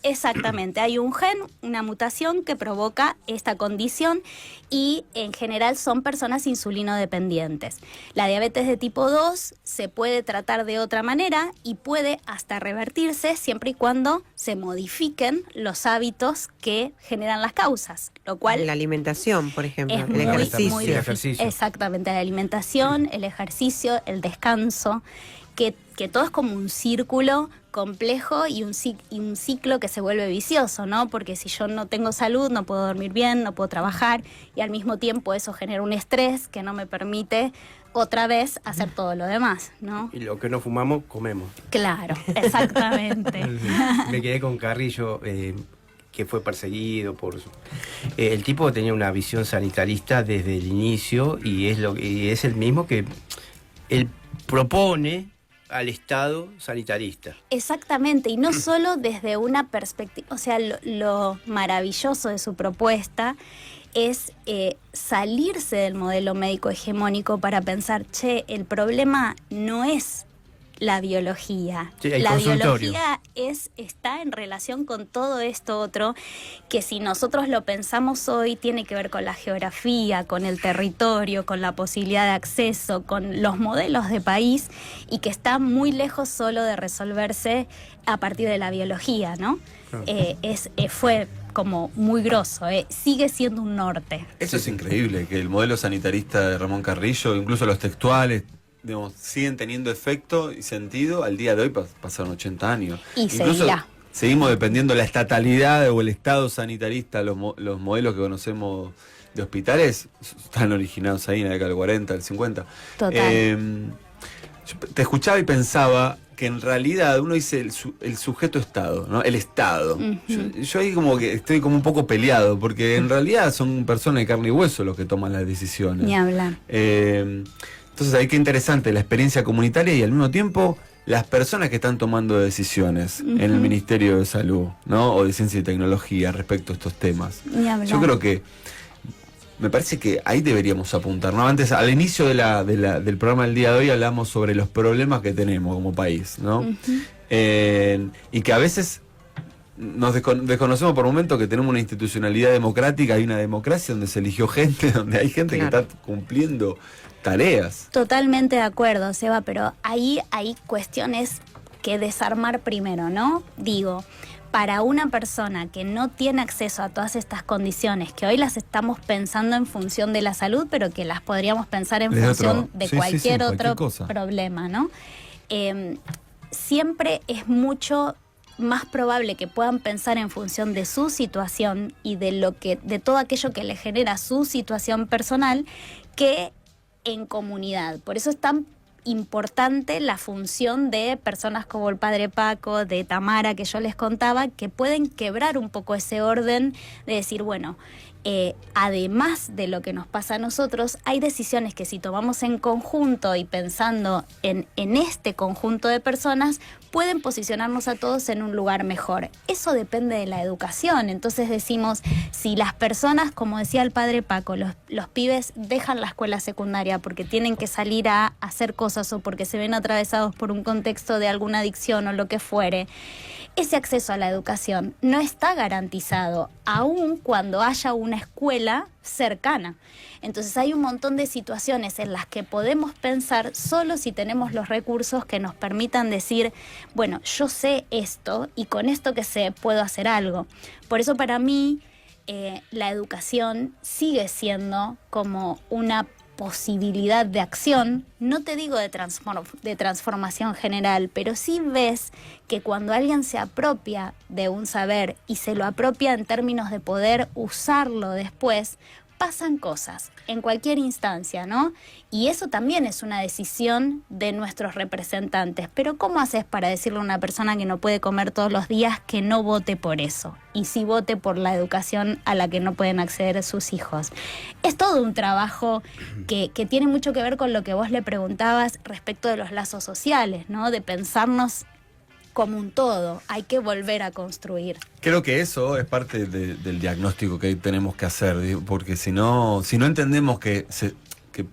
Exactamente, hay un gen, una mutación que provoca esta condición y en general son personas insulinodependientes. La diabetes de tipo 2 se puede tratar de otra manera y puede hasta revertirse siempre y cuando se modifiquen los hábitos que generan las causas, lo cual... La alimentación, por ejemplo, es el ejercicio. muy difícil. Exactamente, la alimentación, el ejercicio, el descanso, que todo es como un círculo complejo y un ciclo que se vuelve vicioso, ¿no? Porque si yo no tengo salud, no puedo dormir bien, no puedo trabajar y al mismo tiempo eso genera un estrés que no me permite otra vez hacer todo lo demás, ¿no? Y lo que no fumamos, comemos. Claro, exactamente. Me quedé con Carrillo, que fue perseguido por... el tipo tenía una visión sanitarista desde el inicio y es el mismo que él propone al Estado sanitarista. Exactamente, y no solo desde una perspectiva, o sea, lo maravilloso de su propuesta es salirse del modelo médico hegemónico para pensar, el problema no es la biología. Sí, la biología está en relación con todo esto otro, que si nosotros lo pensamos hoy, tiene que ver con la geografía, con el territorio, con la posibilidad de acceso, con los modelos de país, y que está muy lejos solo de resolverse a partir de la biología, ¿no? Claro. Fue como muy grosso, sigue siendo un norte. Eso es increíble, que el modelo sanitarista de Ramón Carrillo, incluso los textuales, digamos, siguen teniendo efecto y sentido al día de hoy. Pasaron 80 años. Y incluso seguirá. Seguimos dependiendo de la estatalidad o el estado sanitarista. Los modelos que conocemos de hospitales están originados ahí en la década del 40, del 50. Total. Yo te escuchaba y pensaba que en realidad uno dice el sujeto Estado, ¿no? El Estado. Uh-huh. Yo ahí como que estoy como un poco peleado, porque en realidad son personas de carne y hueso los que toman las decisiones. Ni hablar. Entonces ahí qué interesante la experiencia comunitaria y al mismo tiempo las personas que están tomando decisiones en el Ministerio de Salud, ¿no? O de Ciencia y Tecnología respecto a estos temas. Yo creo que me parece que ahí deberíamos apuntar, ¿no? Antes, al inicio del programa del día de hoy hablamos sobre los problemas que tenemos como país, ¿no? Y que a veces nos desconocemos por momentos que tenemos una institucionalidad democrática, hay una democracia donde se eligió gente, donde hay gente que está cumpliendo tareas. Totalmente de acuerdo, Seba, pero ahí hay cuestiones que desarmar primero, ¿no? Digo, para una persona que no tiene acceso a todas estas condiciones, que hoy las estamos pensando en función de la salud, pero que las podríamos pensar en función de cualquier otro problema, ¿no? Siempre es mucho más probable que puedan pensar en función de su situación y de todo aquello que le genera su situación personal que en comunidad. Por eso es tan importante la función de personas como el padre Paco, de Tamara, que yo les contaba, que pueden quebrar un poco ese orden de decir, bueno, además de lo que nos pasa a nosotros, hay decisiones que si tomamos en conjunto y pensando en este conjunto de personas, pueden posicionarnos a todos en un lugar mejor. Eso depende de la educación. Entonces decimos, si las personas, como decía el padre Paco, los pibes dejan la escuela secundaria porque tienen que salir a hacer cosas o porque se ven atravesados por un contexto de alguna adicción o lo que fuere, ese acceso a la educación no está garantizado, aun cuando haya una escuela cercana. Entonces hay un montón de situaciones en las que podemos pensar solo si tenemos los recursos que nos permitan decir, bueno, yo sé esto y con esto que sé puedo hacer algo. Por eso para mí la educación sigue siendo como una posibilidad de acción, no te digo de transformación general, pero sí ves que cuando alguien se apropia de un saber y se lo apropia en términos de poder usarlo después, pasan cosas en cualquier instancia, ¿no? Y eso también es una decisión de nuestros representantes. Pero ¿cómo haces para decirle a una persona que no puede comer todos los días que no vote por eso? Y sí vote por la educación a la que no pueden acceder sus hijos. Es todo un trabajo que tiene mucho que ver con lo que vos le preguntabas respecto de los lazos sociales, ¿no? De pensarnos como un todo, hay que volver a construir. Creo que eso es parte del diagnóstico que tenemos que hacer, porque si no entendemos que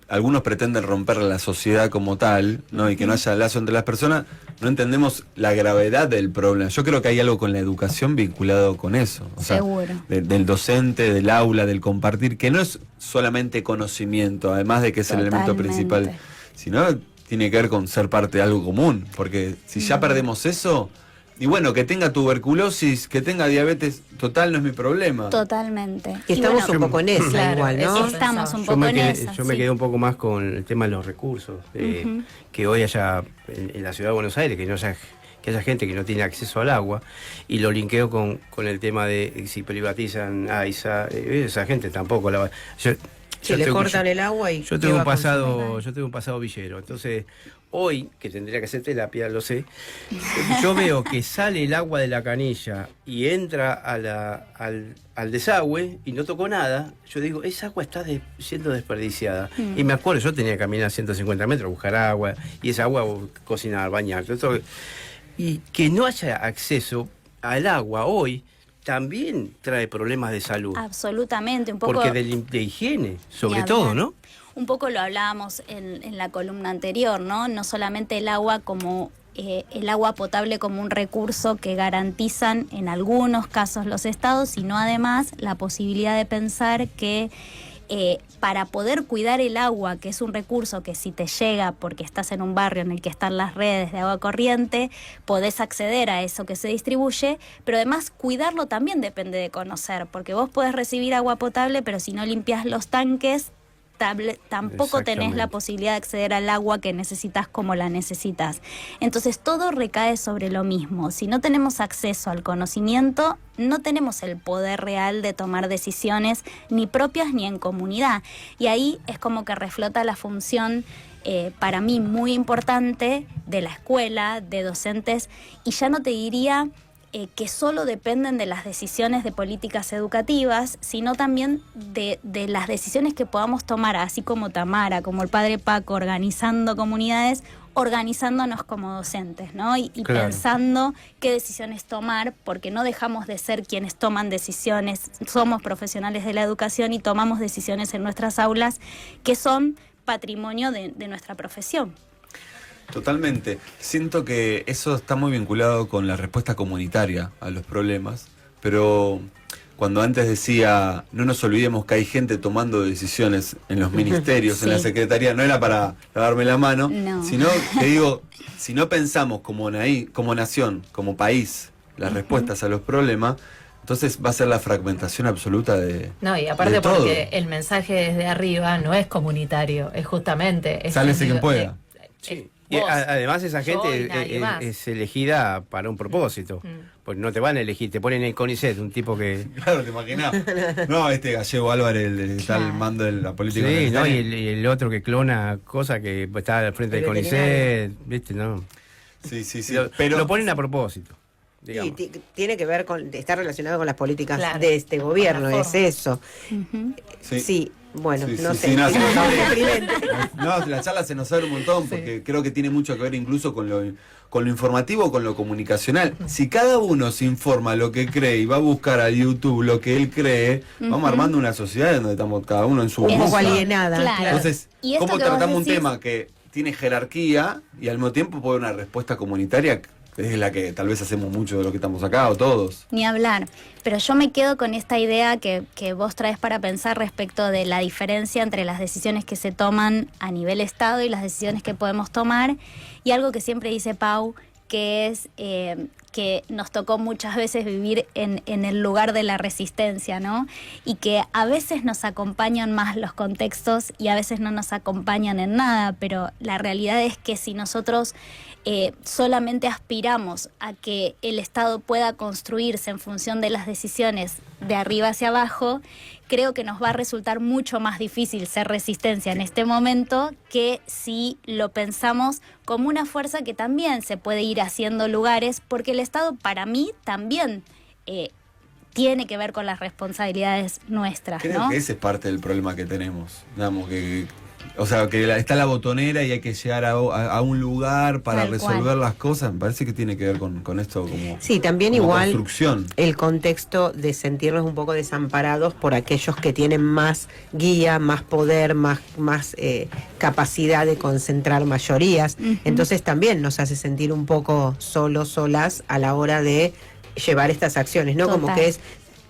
algunos pretenden romper la sociedad como tal, ¿no? Y que no haya lazo entre las personas, no entendemos la gravedad del problema. Yo creo que hay algo con la educación vinculado con eso. O sea, seguro. Del docente, del aula, del compartir, que no es solamente conocimiento, además de que es el elemento principal, sino tiene que ver con ser parte de algo común, porque si ya perdemos eso, y bueno, que tenga tuberculosis, que tenga diabetes, total no es mi problema. Totalmente. Y estamos un poco en esa, claro, igual, ¿no? Estamos un poco en esa. Yo me quedé un poco más con el tema de los recursos, que hoy haya en la ciudad de Buenos Aires, que haya gente que no tiene acceso al agua, y lo linkeo con el tema de si privatizan AISA, esa gente tampoco la va. Si le cortan el agua y... Yo tengo un pasado villero, entonces hoy, que tendría que hacer terapia, lo sé, yo veo que sale el agua de la canilla y entra al desagüe y no tocó nada, yo digo, esa agua está siendo desperdiciada. Y me acuerdo, yo tenía que caminar 150 metros a buscar agua, y esa agua cocinar, bañar, y que no haya acceso al agua hoy también trae problemas de salud. Absolutamente, un poco... Porque de higiene, sobre todo, ¿no? Un poco lo hablábamos en la columna anterior, ¿no? No solamente el agua como el agua potable como un recurso que garantizan en algunos casos los estados, sino además la posibilidad de pensar que para poder cuidar el agua, que es un recurso que si te llega porque estás en un barrio en el que están las redes de agua corriente, podés acceder a eso que se distribuye, pero además cuidarlo también depende de conocer, porque vos podés recibir agua potable, pero si no limpias los tanques, tampoco tenés la posibilidad de acceder al agua que necesitas como la necesitas. Entonces todo recae sobre lo mismo. Si no tenemos acceso al conocimiento, no tenemos el poder real de tomar decisiones ni propias ni en comunidad. Y ahí es como que reflota la función para mí muy importante de la escuela, de docentes, y ya no te diría que solo dependen de las decisiones de políticas educativas, sino también de las decisiones que podamos tomar, así como Tamara, como el padre Paco, organizando comunidades, organizándonos como docentes, ¿no? Y claro, pensando qué decisiones tomar, porque no dejamos de ser quienes toman decisiones, somos profesionales de la educación y tomamos decisiones en nuestras aulas que son patrimonio de nuestra profesión. Totalmente. Siento que eso está muy vinculado con la respuesta comunitaria a los problemas, pero cuando antes decía, no nos olvidemos que hay gente tomando decisiones en los ministerios, sí, en la secretaría, no era para lavarme la mano, no, sino que digo, si no pensamos como nación, como país, las respuestas a los problemas, entonces va a ser la fragmentación absoluta de No, y aparte porque el mensaje desde arriba no es comunitario, es justamente... Sálvese quien pueda. Sí. Y además esa gente es elegida para un propósito, pues no te van a elegir, te ponen en el CONICET, un tipo que... Claro, te imaginas. No, este Gallego Álvarez, el está al mando de la política. Sí, ¿no? Y el otro que clona cosas que está al frente del CONICET, ¿viste? No. Sí. Pero lo ponen a propósito. Sí, tiene que ver con, está relacionado con las políticas de este gobierno, es eso. Sí. Bueno, no sé. No, la charla se nos abre un montón, porque creo que tiene mucho que ver incluso con lo informativo, con lo comunicacional. Si cada uno se informa lo que cree y va a buscar a YouTube lo que él cree, vamos armando una sociedad donde estamos cada uno en su un poco alienada. Claro. Entonces, ¿cómo tratamos un tema que tiene jerarquía y al mismo tiempo puede una respuesta comunitaria? Es la que tal vez hacemos mucho de lo que estamos acá, o todos. Ni hablar. Pero yo me quedo con esta idea que vos traes para pensar respecto de la diferencia entre las decisiones que se toman a nivel Estado y las decisiones que podemos tomar. Y algo que siempre dice Pau, que es que nos tocó muchas veces vivir en el lugar de la resistencia, ¿no? Y que a veces nos acompañan más los contextos y a veces no nos acompañan en nada, pero la realidad es que si nosotros solamente aspiramos a que el Estado pueda construirse en función de las decisiones de arriba hacia abajo, creo que nos va a resultar mucho más difícil ser resistencia en este momento que si lo pensamos como una fuerza que también se puede ir haciendo lugares, porque el Estado para mí también tiene que ver con las responsabilidades nuestras, Creo ¿no? que ese es parte del problema que tenemos. Digamos que, o sea, que está la botonera y hay que llegar a un lugar para Tal resolver cual. las cosas. Me parece que tiene que ver con esto como, Sí, también como igual construcción. el contexto de sentirnos un poco desamparados por aquellos que tienen más guía, más poder, más capacidad de concentrar mayorías. Entonces también nos hace sentir un poco solos, solas a la hora de llevar estas acciones, ¿no? Total. Como que es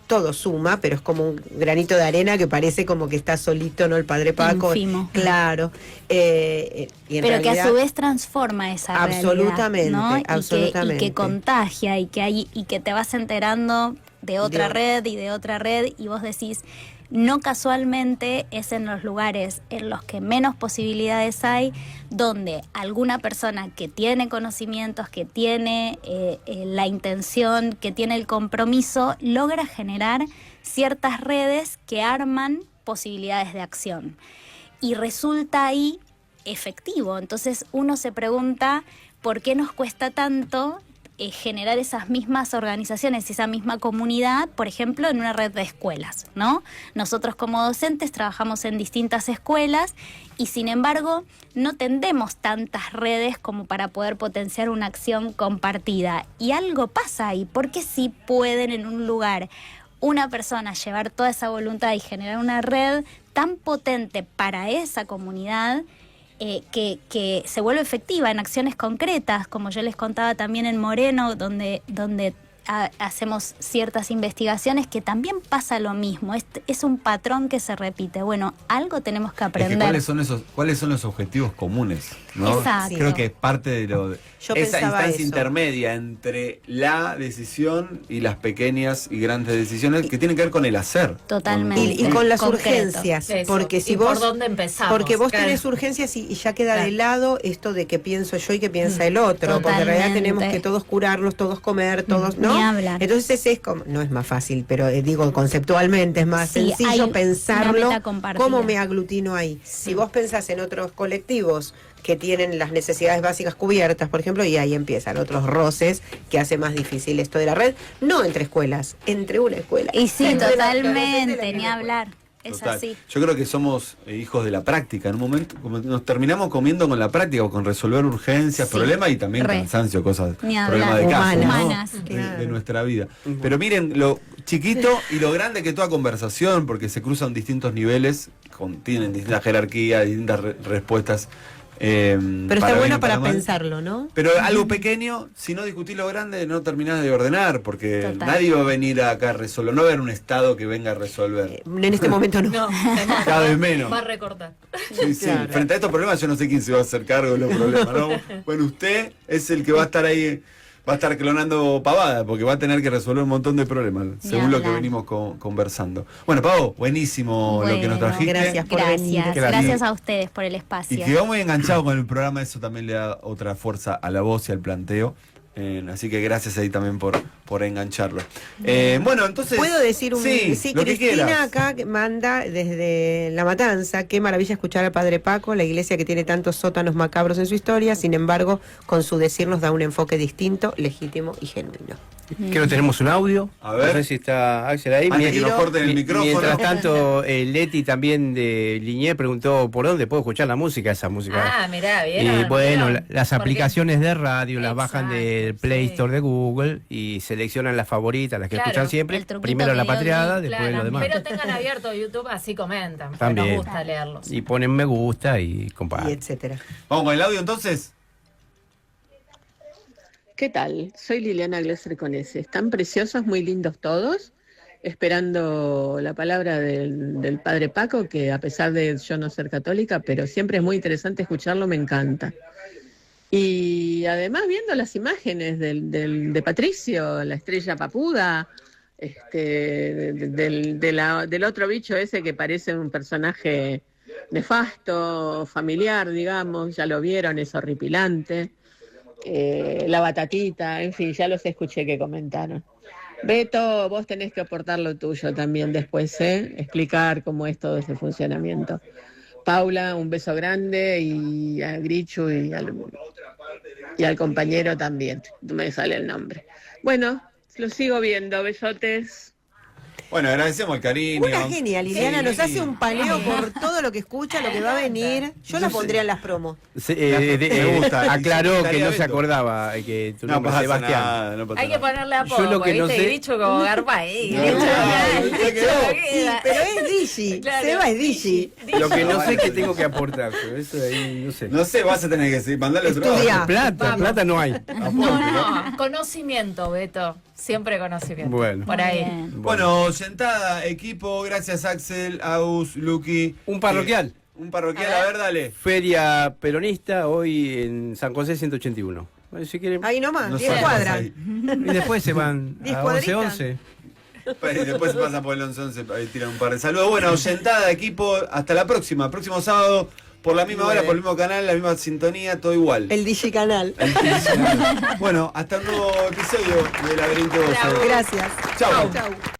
todo suma, pero es como un granito de arena que parece como que está solito, ¿no? El padre Paco. Ínfimo. Claro. Y en Pero que a realidad, su vez transforma esa absolutamente, realidad, ¿no? Y absolutamente. que contagia y que te vas enterando de otra red y de otra red y vos decís, no casualmente es en los lugares en los que menos posibilidades hay, donde alguna persona que tiene conocimientos, que tiene la intención, que tiene el compromiso, logra generar ciertas redes que arman posibilidades de acción. Y resulta ahí efectivo. Entonces uno se pregunta por qué nos cuesta tanto generar esas mismas organizaciones, esa misma comunidad, por ejemplo, en una red de escuelas, ¿no? Nosotros como docentes trabajamos en distintas escuelas y sin embargo no tendemos tantas redes como para poder potenciar una acción compartida. Y algo pasa ahí, porque sí pueden en un lugar una persona llevar toda esa voluntad y generar una red tan potente para esa comunidad que se vuelve efectiva en acciones concretas, como yo les contaba también en Moreno, donde hacemos ciertas investigaciones, que también pasa lo mismo, es un patrón que se repite. Bueno, algo tenemos que Es aprender. que ¿cuáles son los objetivos comunes? ¿no? Exacto. Creo que es parte de Yo esa pensaba instancia eso. intermedia entre la decisión y las pequeñas y grandes decisiones que tienen que ver con el hacer. Totalmente. Y con las Concreto. urgencias, Eso. porque si ¿Y vos por dónde empezamos? porque vos Claro. tenés urgencias y ya queda de Claro. lado esto de que pienso yo y que piensa el otro, porque en realidad Totalmente. tenemos que todos curarnos, todos comer, todos, ¿no? Ni hablar. Entonces es como, no es más fácil, pero digo conceptualmente es más Sí, hay sencillo una pensarlo, meta compartida. cómo me aglutino ahí. Si vos pensás en otros colectivos que tienen las necesidades básicas cubiertas, por ejemplo, y ahí empiezan otros roces que hace más difícil esto de la red, no entre escuelas, entre una escuela. Y sí, Entre la- totalmente, la- ni hablar. Es Total. así. Yo creo que somos hijos de la práctica. En un momento como nos terminamos comiendo con la práctica o con resolver urgencias, Sí, problemas y también re. cansancio, cosas, Ni problemas hablar. de casa, ¿no? Humanas. De nuestra vida. Pero miren lo chiquito y lo grande que toda conversación, porque se cruzan distintos niveles, tienen distintas jerarquías, distintas respuestas. Pero está bueno para pensarlo, ¿no? Pero algo pequeño, si no discutís lo grande, no terminás de ordenar, porque Total. nadie va a venir acá a resolver, no va a haber un Estado que venga a resolver. En este momento no. No, Cada vez menos. va a recortar. Sí, sí. Claro. Frente a estos problemas yo no sé quién se va a hacer cargo de los problemas, ¿no? Bueno, usted es el que va a estar ahí, va a estar clonando pavada, porque va a tener que resolver un montón de problemas, según lo que hablar. venimos conversando. Bueno, Pavo, buenísimo lo que nos Bueno, trajiste. gracias por venir. Gracias a ustedes por el Y espacio. quedó muy enganchado con el programa, eso también le da otra fuerza a la voz y al planteo. Así que gracias ahí también por engancharlo. Bueno, entonces... Puedo decir un... Sí, lo que Cristina quieras. acá que manda desde La Matanza, qué maravilla escuchar al Padre Paco, la iglesia que tiene tantos sótanos macabros en su historia, sin embargo, con su decir nos da un enfoque distinto, legítimo y genuino. Creo que tenemos un audio. A ver. No sé si está Axel ahí. Antes que nos corten el micrófono. Mientras tanto, Leti también de Liniers preguntó por dónde puedo escuchar la música, esa música. Ah, mirá, Y bien. bueno, las aplicaciones de radio las bajan Exacto, del Play sí. Store de Google y seleccionan las favoritas, las que Claro, escuchan siempre. el truquito Primero que la dio patriada, Di, después lo demás. Pero tengan abierto YouTube, así comentan. porque También. Nos gusta leerlos. Y ponen me gusta y Y comparten. etcétera. Vamos con el audio entonces. ¿Qué tal? Soy Liliana Glesser con S. Están preciosos, muy lindos todos. Esperando la palabra del padre Paco, que a pesar de yo no ser católica, pero siempre es muy interesante escucharlo, me encanta. Y además viendo las imágenes de Patricio, la estrella papuda, del otro bicho ese que parece un personaje nefasto, familiar, digamos, ya lo vieron, es horripilante. La batatita, en fin, ya los escuché que comentaron. Beto, vos tenés que aportar lo tuyo también después, explicar cómo es todo ese funcionamiento. Paula, un beso grande, y a Grichu y al compañero también, no me sale el nombre. Bueno, lo sigo viendo, besotes. Bueno, agradecemos el cariño. Una genia, Liliana, Sí, nos hace un paneo por todo lo que escucha, lo que va a venir. Yo la pondría en las promos. Me gusta. Aclaró que no se Beto. acordaba que tu No nombre es pasa Sebastián. nada, no pasa Hay que nada. ponerle a Yo poco, lo que no ¿viste? sé- Gricho como garpa ahí. No, Gricho, no, Gricho, ya quedó. no Sí, queda. pero es Digi, Claro. Seba es Digi. Lo que no sé es que tengo que aportar, pero eso de ahí no sé. No sé, vas a tener que decir, mandarle otro Estudia. audio. Plata no hay. No, conocimiento, Beto. Siempre conocimiento. Bueno. Por ahí. Bien. Bueno, sentada, equipo, gracias Axel, Agus, Luqui. Un parroquial. Un parroquial, a ver, dale. Feria peronista hoy en San José 181. Bueno, si quieren. Ahí nomás, No 10 sabemos cuadras. ahí. Y después se van 10 a cuadritas. 11-11. Y después se pasa por el 11-11, ahí tiran un par de saludos. Bueno, sentada, equipo, hasta la próxima. Próximo sábado, por la misma hora, por el mismo canal, la misma sintonía, todo igual. El Digi Canal. Bueno, hasta un nuevo episodio de Laberinto. Gracias. Chau. Chau.